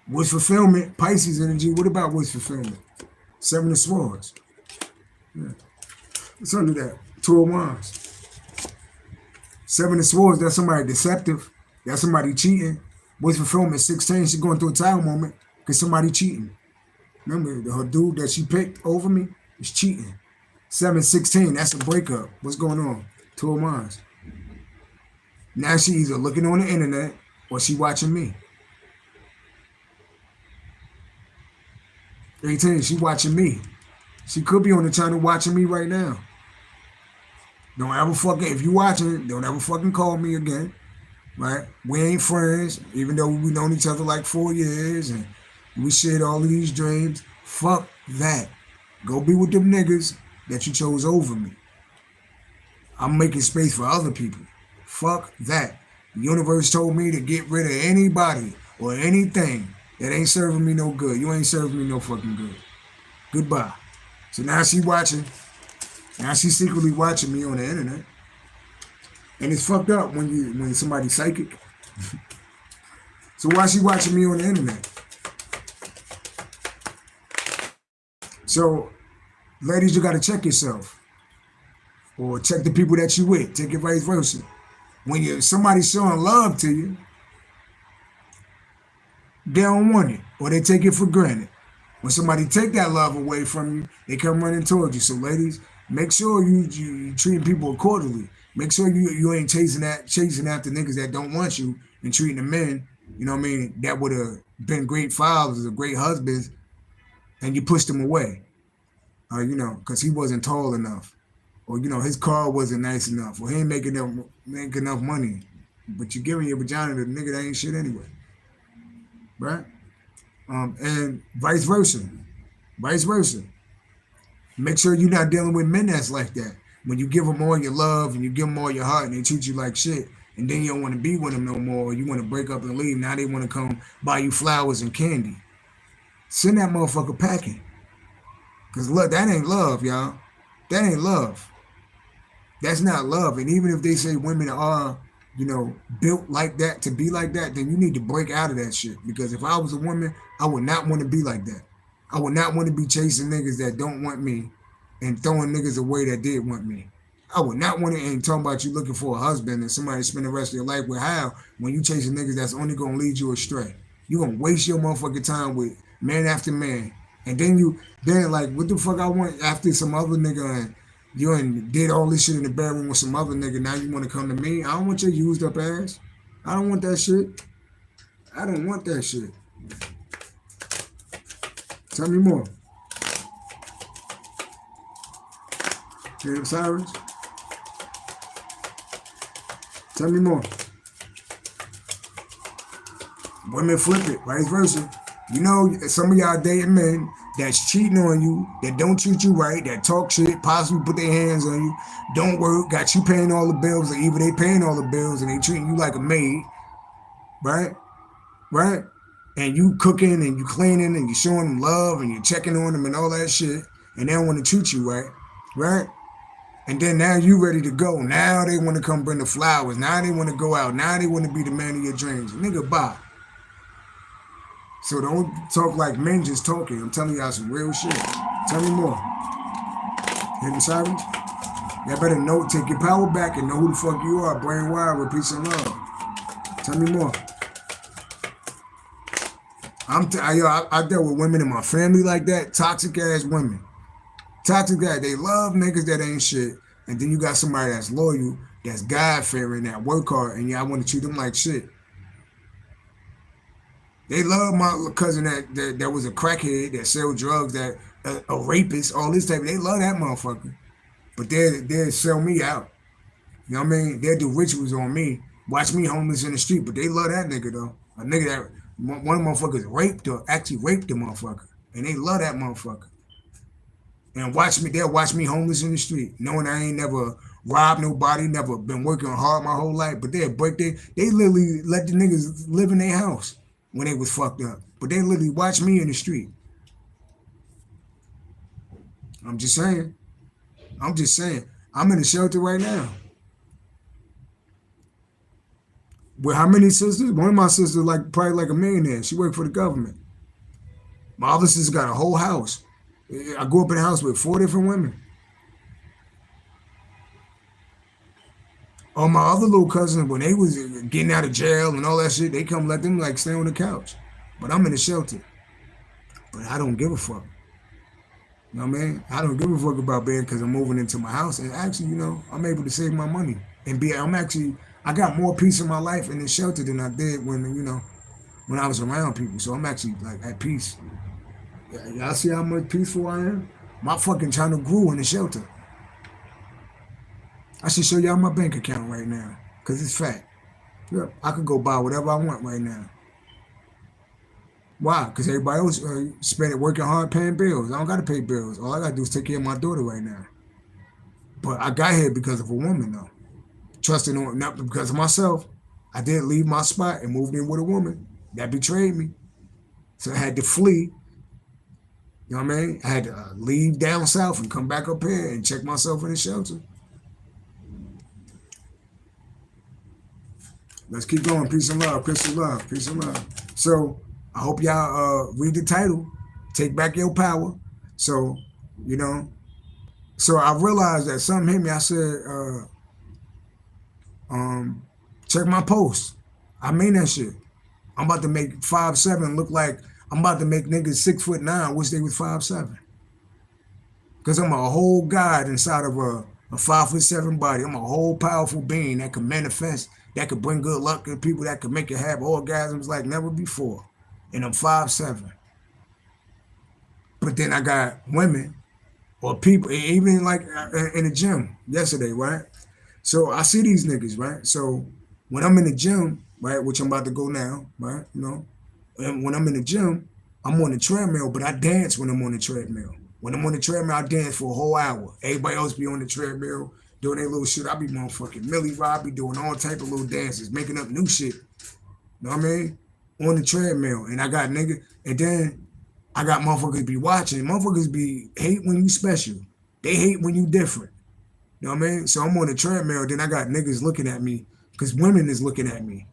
Wish fulfillment, Pisces energy. What about wish fulfillment? 7 of Swords. Yeah. What's under that? 2 of Wands. 7 of Swords, that's somebody deceptive. That's somebody cheating. Wish fulfillment, 16. She's going through a time moment because somebody cheating. Remember, her dude that she picked over me is cheating. 7, 16, that's a breakup. What's going on? 2 of Wands. Now she either looking on the internet or she watching me. 18, she watching me. She could be on the channel watching me right now. Don't ever fucking, if you watching, don't ever fucking call me again, right? We ain't friends, even though we known each other like 4 years and we shared all of these dreams. Fuck that. Go be with them niggas that you chose over me. I'm making space for other people. Fuck that. The universe told me to get rid of anybody or anything that ain't serving me no good. You ain't serving me no fucking good. Goodbye. So now she watching. Now she's secretly watching me on the internet. And it's fucked up when somebody's psychic. So why she watching me on the internet? So, ladies, you gotta check yourself. Or check the people that you with. Take it vice versa. When somebody's showing love to you, they don't want it, or they take it for granted. When somebody take that love away from you, they come running towards you. So ladies, make sure you treat people accordingly. Make sure you ain't chasing after niggas that don't want you and treating the men, you know what I mean, that would have been great fathers or great husbands, and you pushed them away. You know, because he wasn't tall enough. Or, you know, his car wasn't nice enough. Or he ain't make enough money. But you're giving your vagina to the nigga that ain't shit anyway. Right? And vice versa. Vice versa. Make sure you're not dealing with men that's like that. When you give them all your love and you give them all your heart and they treat you like shit, and then you don't want to be with them no more, or you want to break up and leave, now they want to come buy you flowers and candy. Send that motherfucker packing. Because look, that ain't love, y'all. That ain't love. That's not love. And even if they say women are, you know, built like that to be like that, then you need to break out of that shit. Because if I was a woman, I would not want to be like that. I would not want to be chasing niggas that don't want me and throwing niggas away that did want me. I would not want to, and talking about you looking for a husband and somebody to spend the rest of your life with. How? When you chasing niggas that's only going to lead you astray. You going to waste your motherfucking time with man after man. And then like, what the fuck I want after some other nigga and you did all this shit in the bedroom with some other nigga, now you want to come to me? I don't want your used up ass. I don't want that shit. I don't want that shit. Tell me more. Hey, Cyrus? Tell me more. Women flip it, vice versa. You know, some of y'all dating men that's cheating on you, that don't treat you right, that talk shit, possibly put their hands on you, don't work, got you paying all the bills, or even they paying all the bills and they treating you like a maid, right? Right? and you cooking and you cleaning and you showing them love and you checking on them and all that shit, and they don't want to treat you right, right? And then now you ready to go. Now they want to come bring the flowers. Now they want to go out. Now they want to be the man of your dreams. Nigga, bye. So don't talk like men just talking. I'm telling y'all some real shit. Tell me more. Hidden sirens? Y'all better know, take your power back and know who the fuck you are. Brain wired with peace and love. Tell me more. I dealt with women in my family like that. Toxic ass women. Toxic guy, they love niggas that ain't shit. And then you got somebody that's loyal, that's God-fearing, that work hard, and y'all want to treat them like shit. They love my cousin that was a crackhead, that sell drugs, that a rapist, all this type. They love that motherfucker. But they'll sell me out. You know what I mean? They'll do rituals on me. Watch me homeless in the street. But they love that nigga, though. A nigga that, one of the motherfuckers actually raped the motherfucker. And they love that motherfucker. And they'll watch me homeless in the street, knowing I ain't never robbed nobody, never been working hard my whole life. But they literally let the niggas live in their house when they was fucked up. But they literally watch me in the street. I'm just saying. I'm in a shelter right now. With how many sisters? One of my sisters probably like a millionaire. She worked for the government. My other sister got a whole house. I grew up in a house with 4 different women. All my other little cousins, when they was getting out of jail and all that shit, they come let them stay on the couch. But I'm in the shelter. But I don't give a fuck. You know what I mean? I don't give a fuck about being, because I'm moving into my house. And actually, I'm able to save my money. And I got more peace in my life in the shelter than I did when I was around people. So I'm actually at peace. Y'all see how much peaceful I am? My fucking channel grew in the shelter. I should show y'all my bank account right now, because it's fat. Yep, I could go buy whatever I want right now. Why? Because everybody else spend it working hard paying bills. I don't got to pay bills. All I got to do is take care of my daughter right now. But I got here because of a woman, though. Trusting on, not because of myself. I did leave my spot and moved in with a woman that betrayed me. So I had to flee. You know what I mean? I had to leave down south and come back up here and check myself in the shelter. Let's keep going. Peace and love. Crystal love. Peace and love. So I hope y'all read the title. Take back your power. So, so I realized that something hit me. I said, check my post. I mean that shit. I'm about to make 5'7" look like I'm about to make niggas 6'9", wish they was 5'7". Cause I'm a whole god inside of a 5'7" body. I'm a whole powerful being that can manifest, that could bring good luck to people, that could make you have orgasms like never before. And I'm 5'7". But then I got women or people, even in the gym yesterday, right? So I see these niggas, right? So when I'm in the gym, right, which I'm about to go now, right, and when I'm in the gym, I'm on the treadmill, but I dance when I'm on the treadmill. When I'm on the treadmill, I dance for a whole hour. Everybody else be on the treadmill doing their little shit. I be motherfucking Millie Rob, be doing all type of little dances, making up new shit. You know what I mean? On the treadmill. And I got niggas, and then I got motherfuckers be watching. Motherfuckers be hate when you special. They hate when you different. You know what I mean? So I'm on the treadmill, then I got niggas looking at me, because women is looking at me.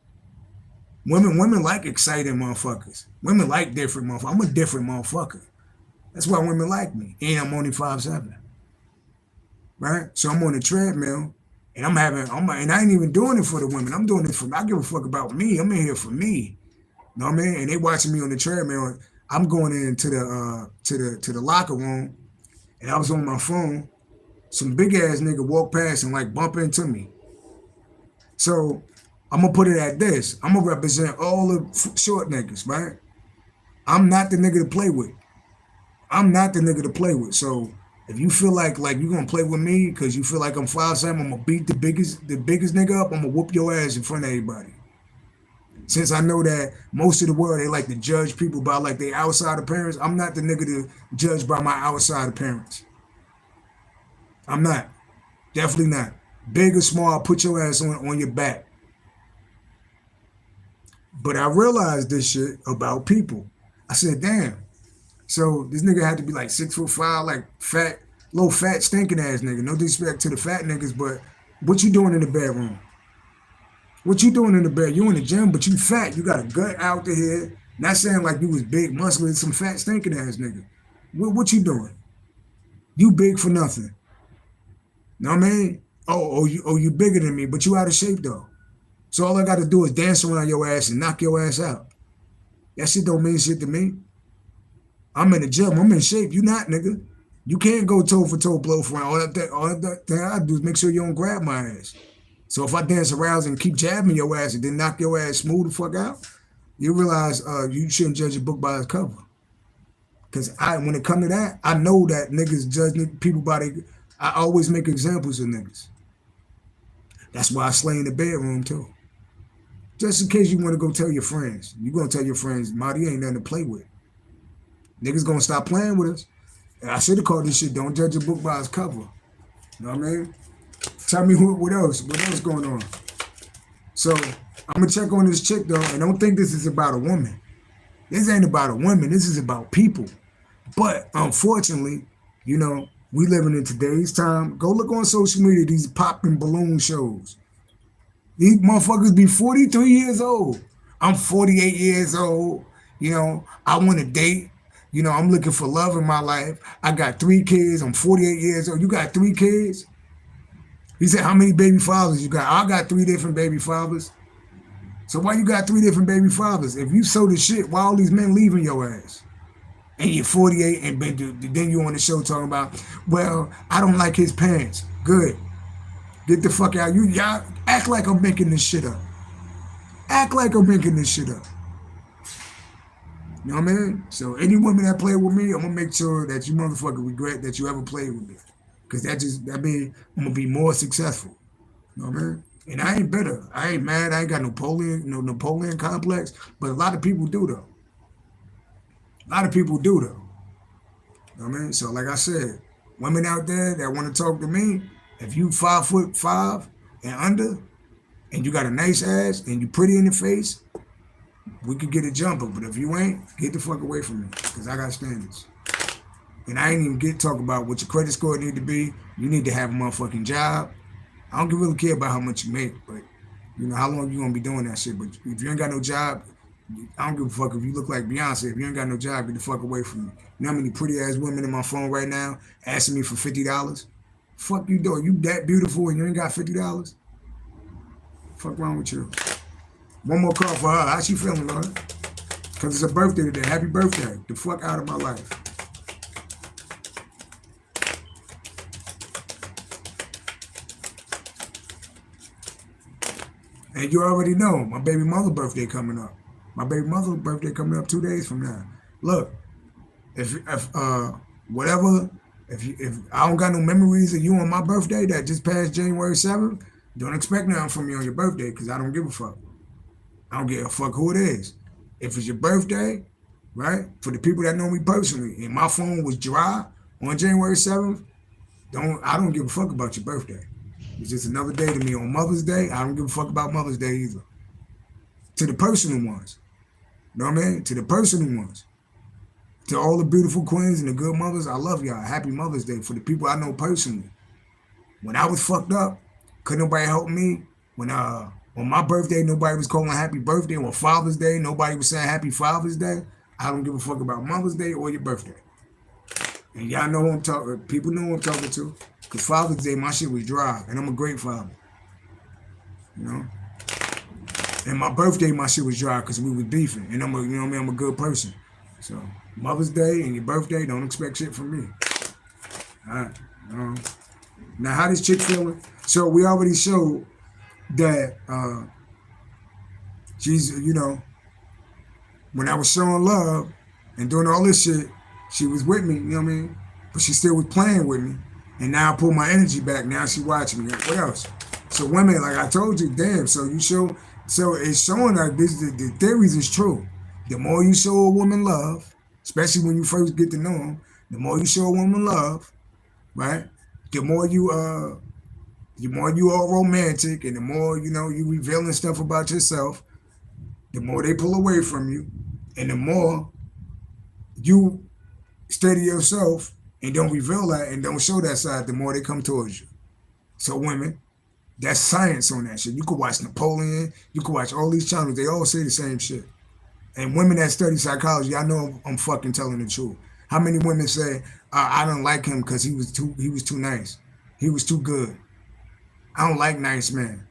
Women like exciting motherfuckers. Women like different motherfuckers. I'm a different motherfucker. That's why women like me. And I'm only 5'7". Right? So I'm on the treadmill, and and I ain't even doing it for the women. I'm doing it I give a fuck about me. I'm in here for me. You know what I mean? And they watching me on the treadmill. I'm going into the locker room, and I was on my phone. Some big ass nigga walked past and bump into me. So I'm gonna put it at this. I'm gonna represent all the short niggas, right? I'm not the nigga to play with. So if you feel like you're gonna play with me because you feel like I'm 5'7", I'm gonna beat the biggest nigga up. I'm gonna whoop your ass in front of everybody. Since I know that most of the world, they like to judge people by their outside appearance, I'm not the nigga to judge by my outside appearance. I'm not. Definitely not. Big or small, I'll put your ass on your back. But I realized this shit about people. I said, damn. So this nigga had to be like 6'5", like fat, low fat, stinking ass nigga. No disrespect to the fat niggas, but what you doing in the bedroom? What you doing in the bed? You in the gym, but you fat. You got a gut out the head. Not saying like you was big, muscular, some fat, stinking ass nigga. What you doing? You big for nothing. Know what I mean? You bigger than me, but you out of shape though. So all I got to do is dance around your ass and knock your ass out. That shit don't mean shit to me. I'm in the gym. I'm in shape. You not, nigga. You can't go toe for toe, blow for all that thing I do is make sure you don't grab my ass. So if I dance around and keep jabbing your ass and then knock your ass smooth the fuck out, you realize you shouldn't judge a book by its cover. Cause when it come to that, I know that niggas judge people by their. I always make examples of niggas. That's why I slay in the bedroom too. Just in case you want to go tell your friends, you gonna tell your friends, Marty ain't nothing to play with. Niggas gonna stop playing with us. And I should have called this shit "Don't Judge a Book by Its Cover." You know what I mean? Tell me what else? What else going on? So I'm gonna check on this chick though, and don't think this is about a woman. This ain't about a woman. This is about people. But unfortunately, we living in today's time. Go look on social media, these popping balloon shows. These motherfuckers be 43 years old. I'm 48 years old. I want to date. I'm looking for love in my life. I got 3 kids. I'm 48 years old. You got 3 kids? He said, how many baby fathers you got? I got 3 different baby fathers. So why you got 3 different baby fathers? If you sow the shit, why all these men leaving your ass? And you're 48 and then you on the show talking about, well, I don't like his pants. Good. Get the fuck out. Y'all act like I'm making this shit up. Act like I'm making this shit up. You know what I mean? So any woman that play with me, I'm gonna make sure that you motherfucker regret that you ever played with me. Cause that means I'm gonna be more successful. You know what I mean? And I ain't bitter. I ain't mad. I ain't got no Napoleon complex. But a lot of people do though. A lot of people do though. You know what I mean? So like I said, women out there that want to talk to me, if you 5'5" and under, and you got a nice ass and you pretty in the face, we could get a jumper. But if you ain't, get the fuck away from me. Cause I got standards. And I ain't even talk about what your credit score need to be. You need to have a motherfucking job. I don't really care about how much you make, but how long you gonna be doing that shit. But if you ain't got no job, I don't give a fuck if you look like Beyonce. If you ain't got no job, get the fuck away from me. You know how many pretty ass women in my phone right now asking me for $50? Fuck you doing? You that beautiful and you ain't got $50? Fuck wrong with you? One more call for her. How she feeling, Lord? Cause it's her birthday today. Happy birthday. The fuck out of my life. And you already know my baby mother's birthday coming up. My baby mother's birthday coming up 2 days from now. Look, if I don't got no memories of you on my birthday that just passed January 7th, don't expect nothing from me on your birthday because I don't give a fuck. I don't give a fuck who it is. If it's your birthday, right? For the people that know me personally, and my phone was dry on January 7th, I don't give a fuck about your birthday. It's just another day to me. On Mother's Day, I don't give a fuck about Mother's Day either. To the personal ones. You know what I mean? To the personal ones. To all the beautiful queens and the good mothers, I love y'all. Happy Mother's Day. For the people I know personally. When I was fucked up, couldn't nobody help me. When on my birthday, nobody was calling happy birthday. On Father's Day, nobody was saying happy Father's Day. I don't give a fuck about Mother's Day or your birthday. And y'all know who I'm talking. People know who I'm talking to. Because Father's Day, my shit was dry. And I'm a great father. And my birthday, my shit was dry because we was beefing. And I'm a good person. So Mother's Day and your birthday, don't expect shit from me. All right. Now, how this chick feeling? So we already showed that she's, when I was showing love and doing all this shit, she was with me, you know what I mean? But she still was playing with me. And now I pull my energy back. Now she watching me. What else? So women, like I told you, damn. So it's showing that the theories is true. The more you show a woman love, especially when you first get to know them, the more you show a woman love, right? The more you are romantic, and the more you revealing stuff about yourself. The more they pull away from you, and the more you steady yourself and don't reveal that and don't show that side, the more they come towards you. So women, that's science on that shit. You could watch Napoleon, you could watch all these channels, they all say the same shit. And women that study psychology, I know I'm fucking telling the truth. How many women say, I don't like him because he was too nice. He was too good. I don't like nice men.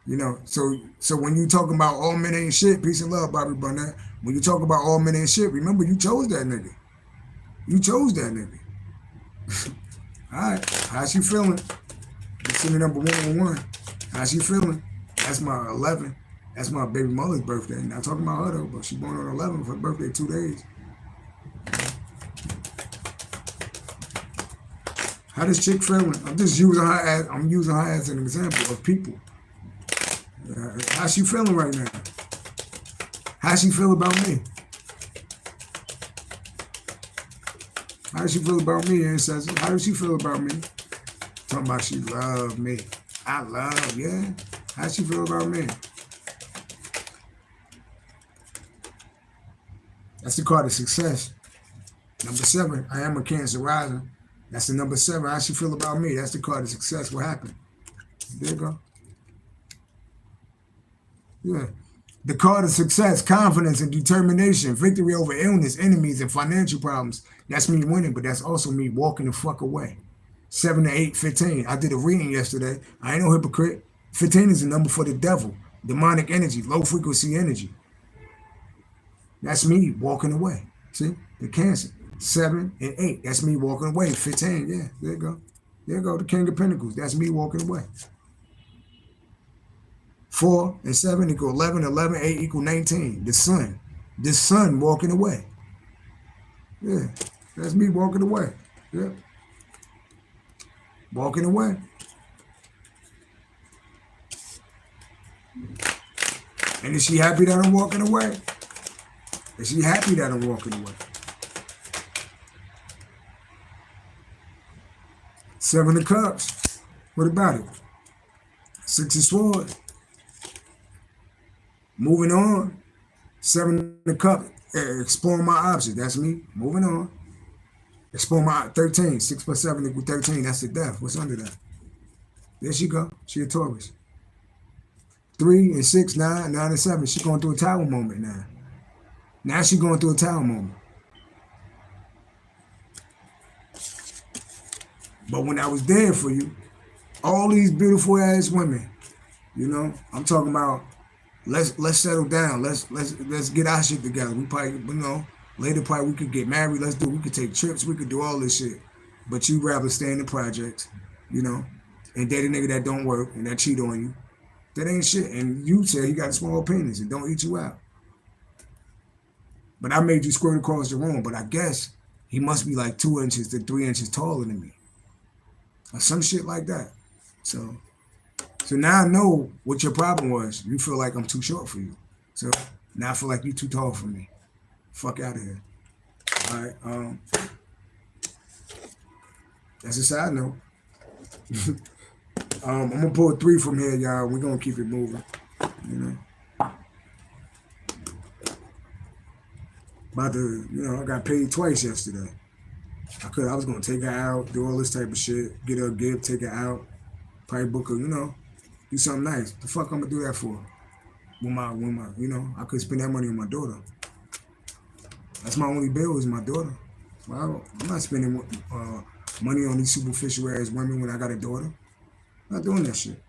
You know, so when you talking about all men ain't shit, peace and love, Bobby Burnett. When you talk about all men ain't shit, remember you chose that nigga. You chose that nigga. All right, how she feeling? Send me number 101. How she feeling? That's my 11. That's my baby mother's birthday. Not talking about her though, but she born on 11 for her birthday 2 days. How this chick feeling? I'm just using her as an example of people. How she feeling right now? How she feel about me? How does she feel about me, ancestor? How does she feel about me? Talking about she love me. I love, yeah. How she feel about me? That's the card of success. Number 7, I am a Cancer rising. That's the number 7. How she feel about me? That's the card of success. What happened? There you go. Yeah. The card of success, confidence and determination, victory over illness, enemies, and financial problems. That's me winning, but that's also me walking the fuck away. 7 to 8, 15. I did a reading yesterday. I ain't no hypocrite. 15 is a number for the devil, demonic energy, low frequency energy. That's me walking away. See, the Cancer. 7 and 8. That's me walking away. 15. Yeah, there you go. There you go. The King of Pentacles. That's me walking away. 4 and 7 equal 11. 11, 8 equal 19. The sun. The sun walking away. Yeah, that's me walking away. Yeah. Walking away. And is she happy that I'm walking away? Is she happy that I'm walking away? 7 of Cups. What about it? 6 of Swords. Moving on. 7 of Cups. Exploring my options. That's me. Moving on. Explore my 13. 6 plus 7 equals 13. That's the death. What's under that? There she go. She a Taurus. 3 and 6, 9, 9 and 7. She going through a tower moment now. Now she going through a tower moment. But when I was there for you, all these beautiful ass women, you know, I'm talking about let's settle down. Let's get our shit together. We probably, you know, later probably we could get married. We could take trips. We could do all this shit. But you rather stay in the projects, you know, and date a nigga that don't work and that cheat on you. That ain't shit. And you say he got a small penis and don't eat you out. But I made you squirt across the room. But I guess he must be like 2 inches to 3 inches taller than me. Or some shit like that. So now I know what your problem was. You feel like I'm too short for you. So now I feel like you too tall for me. Fuck out of here. All right. That's a side note. I'm gonna pull 3 from here, y'all. We're gonna keep it moving. You know. About to, you know, I got paid twice yesterday. I was gonna take her out, do all this type of shit, get her a gift, take her out, probably book her, you know, do something nice. The fuck I'm gonna do that for? When my, you know, I could spend that money on my daughter. That's my only bill is my daughter. Well, I'm not spending money on these superficial ass women when I got a daughter. I'm not doing that shit.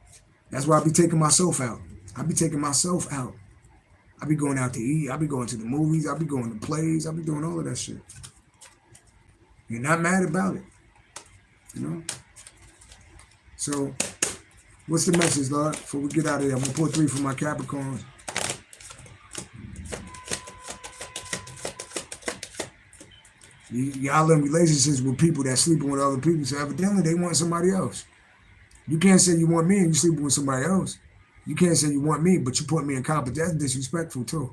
That's why I be taking myself out. I be taking myself out. I be going out to eat. I be going to the movies. I be going to plays. I be doing all of that shit. You're not mad about it, you know? So, what's the message, Lord? Before we get out of here, I'm gonna pull 3 from my Capricorns. Y'all in relationships with people that sleeping with other people, so evidently they want somebody else. You can't say you want me and you sleeping with somebody else. You can't say you want me, but you put me in competition. That's disrespectful too.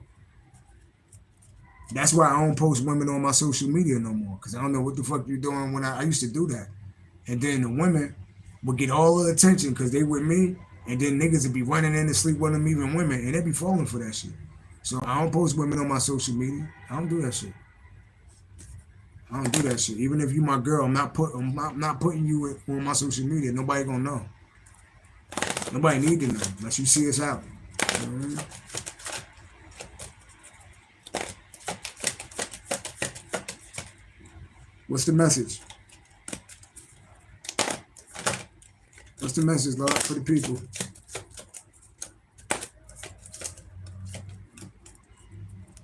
That's why I don't post women on my social media no more, because I don't know what the fuck you're doing when I used to do that. And then the women would get all the attention because they with me, and then niggas would be running in to sleep with them, even women, and they be falling for that shit. So I don't post women on my social media. I don't do that shit. I don't do that shit. Even if you my girl, I'm not putting you on my social media. Nobody gonna know. Nobody need to know unless you see us out. You know what I mean? What's the message? What's the message, Lord, for the people?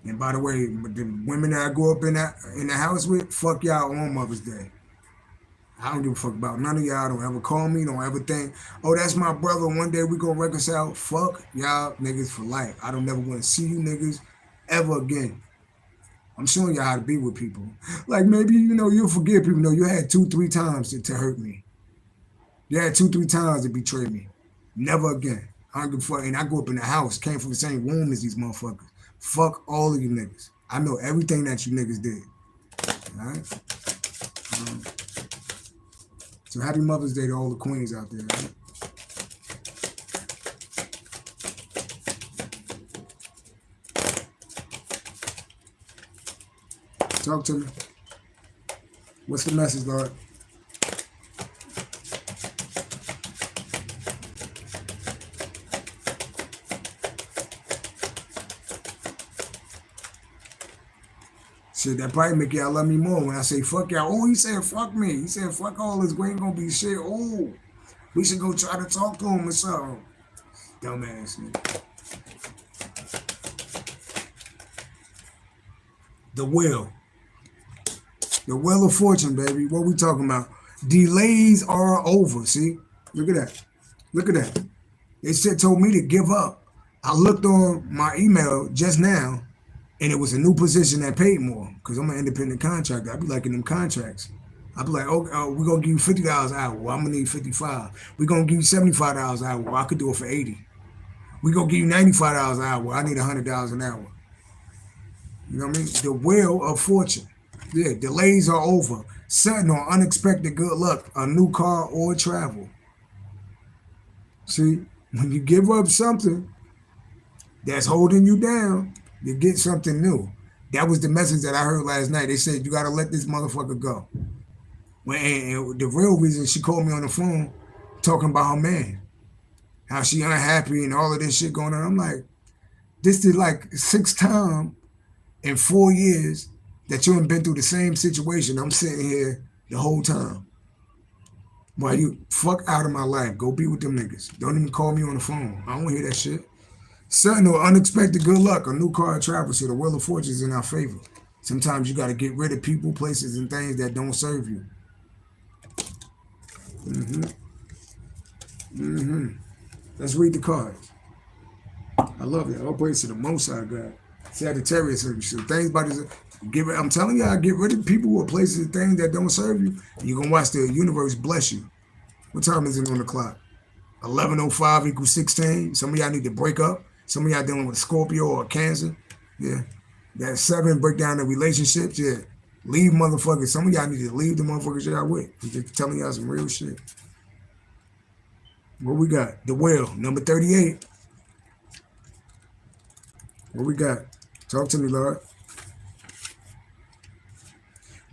And by the way, the women that I grew up in the house with, fuck y'all on Mother's Day. I don't give a fuck about none of y'all. Don't ever call me. Don't ever think, oh, that's my brother. One day we gonna reconcile. Fuck y'all niggas for life. I don't never want to see you niggas ever again. I'm showing y'all how to be with people. Like maybe, you'll forgive people. No, you had 2-3 times to hurt me. You had 2-3 times to betray me. Never again. I don't give a fuck. And I grew up in the house, came from the same womb as these motherfuckers. Fuck all of you niggas. I know everything that you niggas did. All right? So happy Mother's Day to all the queens out there. Right? Talk to me. What's the message, Lord? Shit, that probably make y'all love me more when I say fuck y'all. Oh, he said fuck me. He said fuck all this. We ain't gonna be shit. Oh, we should go try to talk to him or something. Dumbass. The wheel. The wheel of fortune, baby. What we talking about? Delays are over. See? Look at that. Look at that. They told me to give up. I looked on my email just now, and it was a new position that paid more because I'm an independent contractor. I be liking them contracts. I be like, oh, we're going to give you $50 an hour. Well, I'm going to need 55. We're going to give you $75 an hour. Well, I could do it for 80. We're going to give you $95 an hour. Well, I need $100 an hour. You know what I mean? The wheel of fortune. Yeah, delays are over. Sudden or unexpected good luck, a new car or travel. See, when you give up something that's holding you down, you get something new. That was the message that I heard last night. They said, you got to let this motherfucker go. And the real reason she called me on the phone talking about her man, how she unhappy and all of this shit going on. I'm like, this is like 6th time in 4 years that you haven't been through the same situation. I'm sitting here the whole time. Why you fuck out of my life? Go be with them niggas. Don't even call me on the phone. I don't want to hear that shit. Sudden or unexpected good luck, a new car or travel, so the wheel of fortune is in our favor. Sometimes you got to get rid of people, places, and things that don't serve you. Let's read the cards. I love it. All praise to the Most High God. Sagittarius, so things about this. I'm telling y'all, get rid of people or places and things that don't serve you. You're going to watch the universe bless you. What time is it on the clock? 11:05 equals 16. Some of y'all need to break up. Some of y'all dealing with a Scorpio or a Cancer. Yeah. That 7 break down the relationships. Yeah. Leave motherfuckers. Some of y'all need to leave the motherfuckers y'all with. I'm just telling y'all some real shit. What we got? The wheel, number 38. What we got? Talk to me, Lord.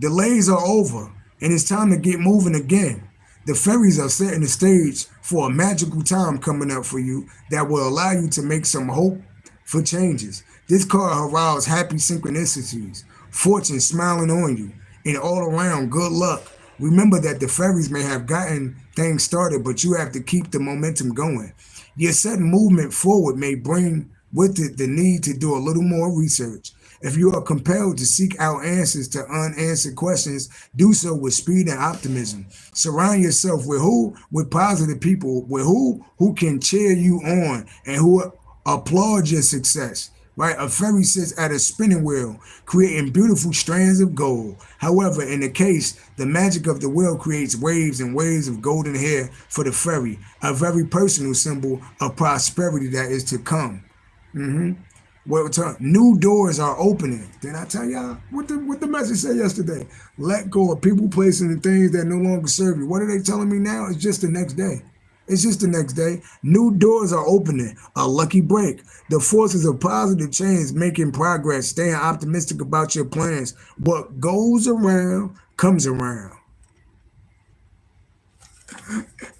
Delays are over, and it's time to get moving again. The fairies are setting the stage for a magical time coming up for you that will allow you to make some hope for changes. This card heralds happy synchronicities, fortune smiling on you, and all around good luck. Remember that the fairies may have gotten things started, but you have to keep the momentum going. Your sudden movement forward may bring with it the need to do a little more research. If you are compelled to seek out answers to unanswered questions, do so with speed and optimism. Surround yourself with who? With positive people, with who can cheer you on and who applaud your success. Right? A fairy sits at a spinning wheel, creating beautiful strands of gold. However, in the case, the magic of the wheel creates waves and waves of golden hair for the fairy, a very personal symbol of prosperity that is to come. New doors are opening. Did I tell y'all what the message said yesterday? Let go of people, places, and things that no longer serve you. What are they telling me now? It's just the next day. It's just the next day. New doors are opening. A lucky break. The forces of positive change making progress. Staying optimistic about your plans. What goes around comes around.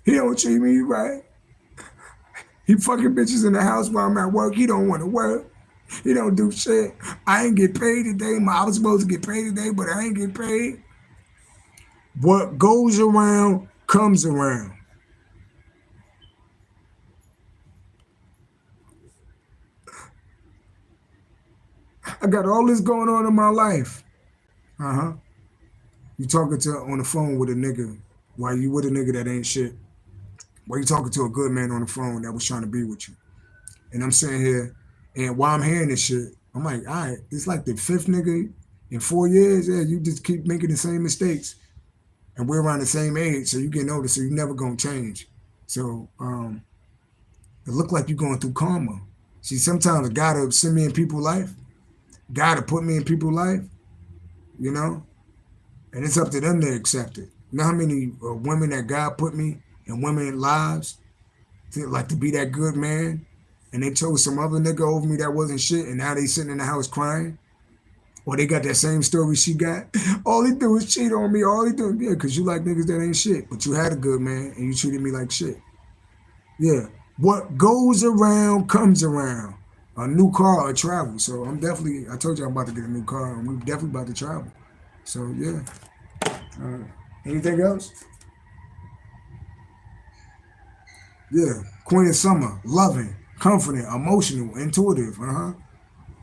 He don't treat me right. He fucking bitches in the house while I'm at work. He don't want to work. He don't do shit. I ain't get paid today. I was supposed to get paid today, but I ain't get paid. What goes around comes around. I got all this going on in my life. You talking to on the phone with a nigga while you with a nigga that ain't shit. While you talking to a good man on the phone that was trying to be with you. And I'm sitting here, and while I'm hearing this shit, I'm like, all right, it's like the fifth nigga in 4 years. Yeah, you just keep making the same mistakes. And we're around the same age, so you getting older, so you never gonna change. So it look like you're going through karma. See, sometimes God will send me in people's life. God will put me in people's life, you know? And it's up to them to accept it. You know how many women that God put me in women's lives to be that good man, and they chose some other nigga over me that wasn't shit, and now they sitting in the house crying? Or they got that same story she got. All he do is cheat on me. All he do, yeah, because you like niggas that ain't shit. But you had a good man, and you treated me like shit. Yeah. What goes around comes around. A new car or travel. So I told you I'm about to get a new car, and we're definitely about to travel. So, yeah. Anything else? Yeah. Queen of Summer. Loving, confident, emotional, intuitive.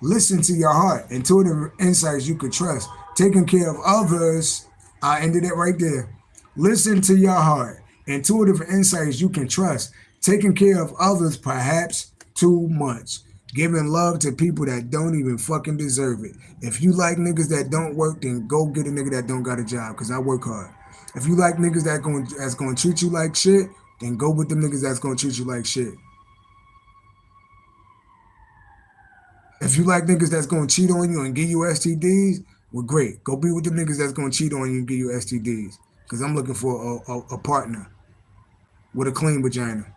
Listen to your heart. Intuitive insights you could trust. Taking care of others. I ended it right there. Listen to your heart. Intuitive insights you can trust. Taking care of others perhaps too much. Giving love to people that don't even fucking deserve it. If you like niggas that don't work, then go get a nigga that don't got a job, because I work hard. If you like niggas that's gonna treat you like shit, then go with them niggas that's gonna treat you like shit. If you like niggas that's gonna cheat on you and give you STDs, well, great. Go be with the niggas that's gonna cheat on you and give you STDs. Because I'm looking for a partner with a clean vagina.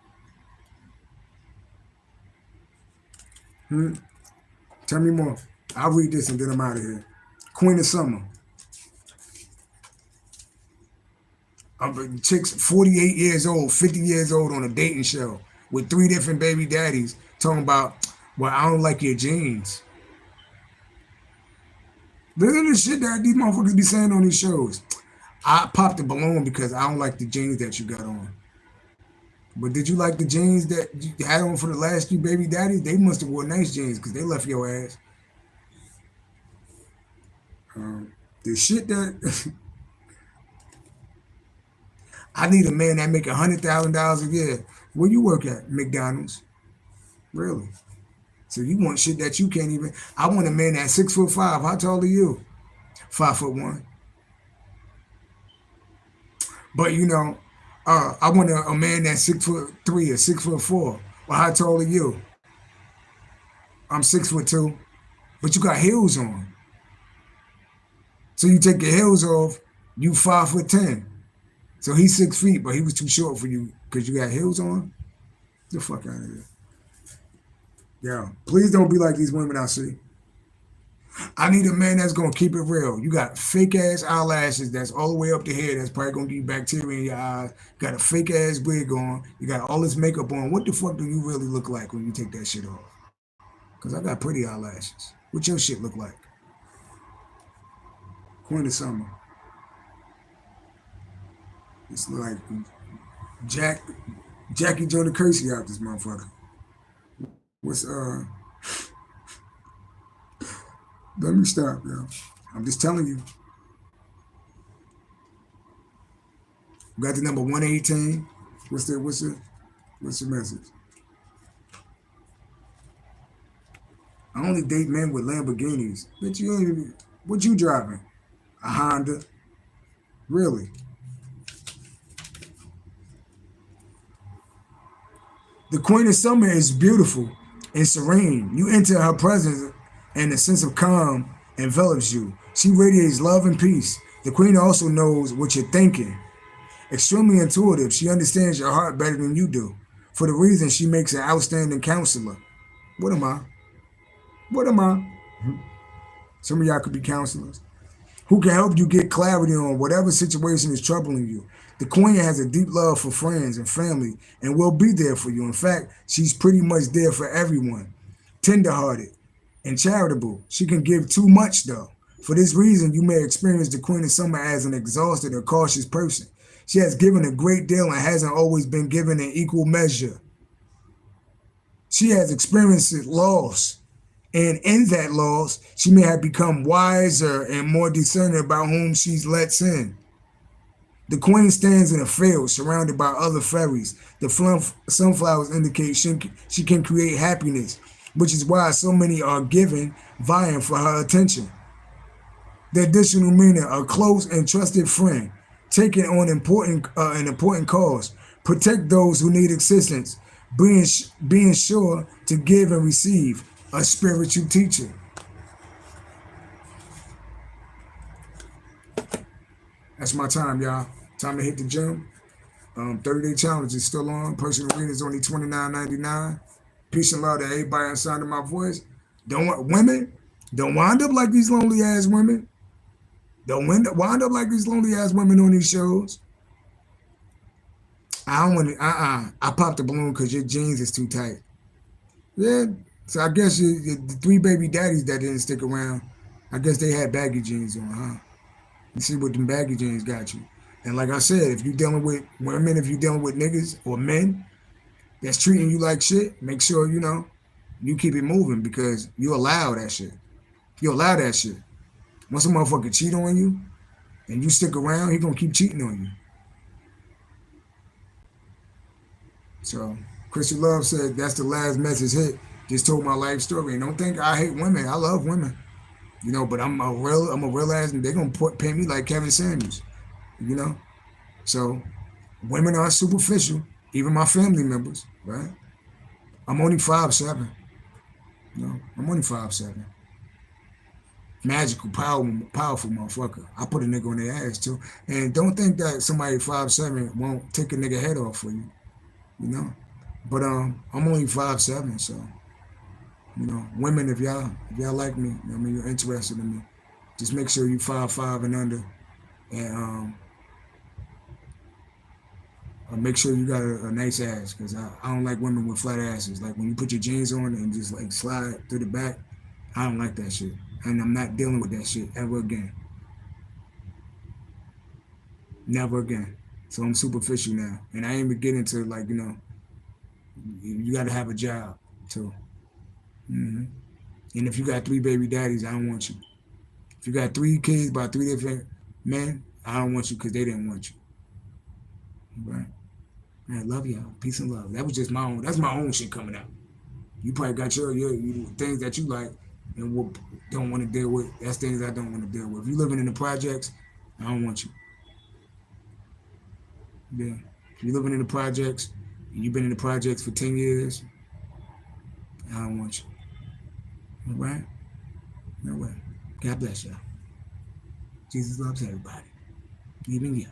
Tell me more. I'll read this and then I'm out of here. Queen of Summer. Chicks 48 years old, 50 years old on a dating show with 3 different baby daddies talking about, well, I don't like your jeans. Listen to the shit that these motherfuckers be saying on these shows. I popped the balloon because I don't like the jeans that you got on. But did you like the jeans that you had on for the last 3 baby daddies? They must have wore nice jeans because they left your ass. The shit that... I need a man that make $100,000 a year. Where you work at? McDonald's. Really? So you want shit that you can't even... I want a man that's 6'5". How tall are you? 5'1". But you know, I want a man that's 6'3" or 6'4". Well, how tall are you? I'm 6'2", but you got heels on. So you take your heels off, you 5'10". So he's 6 feet, but he was too short for you because you got heels on? Get the fuck out of here. Yeah, please don't be like these women I see. I need a man that's gonna keep it real. You got fake ass eyelashes that's all the way up the head. That's probably gonna give you bacteria in your eyes. Got a fake ass wig on. You got all this makeup on. What the fuck do you really look like when you take that shit off? Cause I got pretty eyelashes. What your shit look like? Queen of Summer. It's like Jackie Jonah Kersey out this motherfucker. What's Let me stop, yo. I'm just telling you. Got the number 118. What's the message? I only date men with Lamborghinis. Bitch, you ain't even... What you driving? A Honda? Really? The Queen of Summer is beautiful and serene. You enter her presence and a sense of calm envelops you. She radiates love and peace. The Queen also knows what you're thinking Extremely intuitive. She understands your heart better than you do. For the reason she makes an outstanding counselor. What am I? What am I? Some of y'all could be counselors who can help you get clarity on whatever situation is troubling you. The queen has a deep love for friends and family and will be there for you. In fact, she's pretty much there for everyone. Tenderhearted and charitable. She can give too much though. For this reason, you may experience the Queen of Summer as an exhausted or cautious person. She has given a great deal and hasn't always been given in equal measure. She has experienced loss, and in that loss, she may have become wiser and more discerning about whom she lets in. The queen stands in a field surrounded by other fairies. The sunflowers indicate she can create happiness, which is why so many are given, vying for her attention. The additional meaning, a close and trusted friend, taking on an important cause, protect those who need assistance, being sure to give and receive, a spiritual teacher. That's my time, y'all. Time to hit the gym. 30-day challenge is still on. Personal reading is only $29.99. Peace and love to everybody inside of my voice. Women, don't wind up like these lonely ass women. Don't wind up like these lonely ass women on these shows. I don't want to. I popped the balloon because your jeans is too tight. Yeah. So I guess the 3 baby daddies that didn't stick around, I guess they had baggy jeans on, huh? You see what them baggy jeans got you. And like I said, if you're dealing with women, if you're dealing with niggas or men that's treating you like shit, make sure, you keep it moving because you allow that shit. You allow that shit. Once a motherfucker cheat on you and you stick around, he gonna keep cheating on you. So, Crystal Love said, that's the last message hit. Just told my life story. And don't think I hate women. I love women. But I'm a real ass, and they're gonna pay me like Kevin Samuels. So women are superficial, even my family members, right? I'm only 5'7". I'm only 5'7". Magical, powerful motherfucker. I put a nigga on their ass too. And don't think that somebody 5'7" won't take a nigga head off for you. But I'm only 5'7", so women, if y'all like me, you're interested in me, just make sure you 5'5" and under, and make sure you got a nice ass, because I don't like women with flat asses. Like when you put your jeans on and just like slide through the back, I don't like that shit, and I'm not dealing with that shit ever again. Never again. So I'm superficial now, and I ain't even getting to like you got to have a job too. And if you got 3 baby daddies, I don't want you. If you got 3 kids by 3 different men, I don't want you because they didn't want you. Right? I love y'all. Peace and love. That was just my own. That's my own shit coming out. You probably got your things that you like and don't want to deal with. That's things I don't want to deal with. If you living in the projects, I don't want you. Yeah. If you're living in the projects and you've been in the projects for 10 years, I don't want you. All right? No way. God bless y'all. Jesus loves everybody. Even you.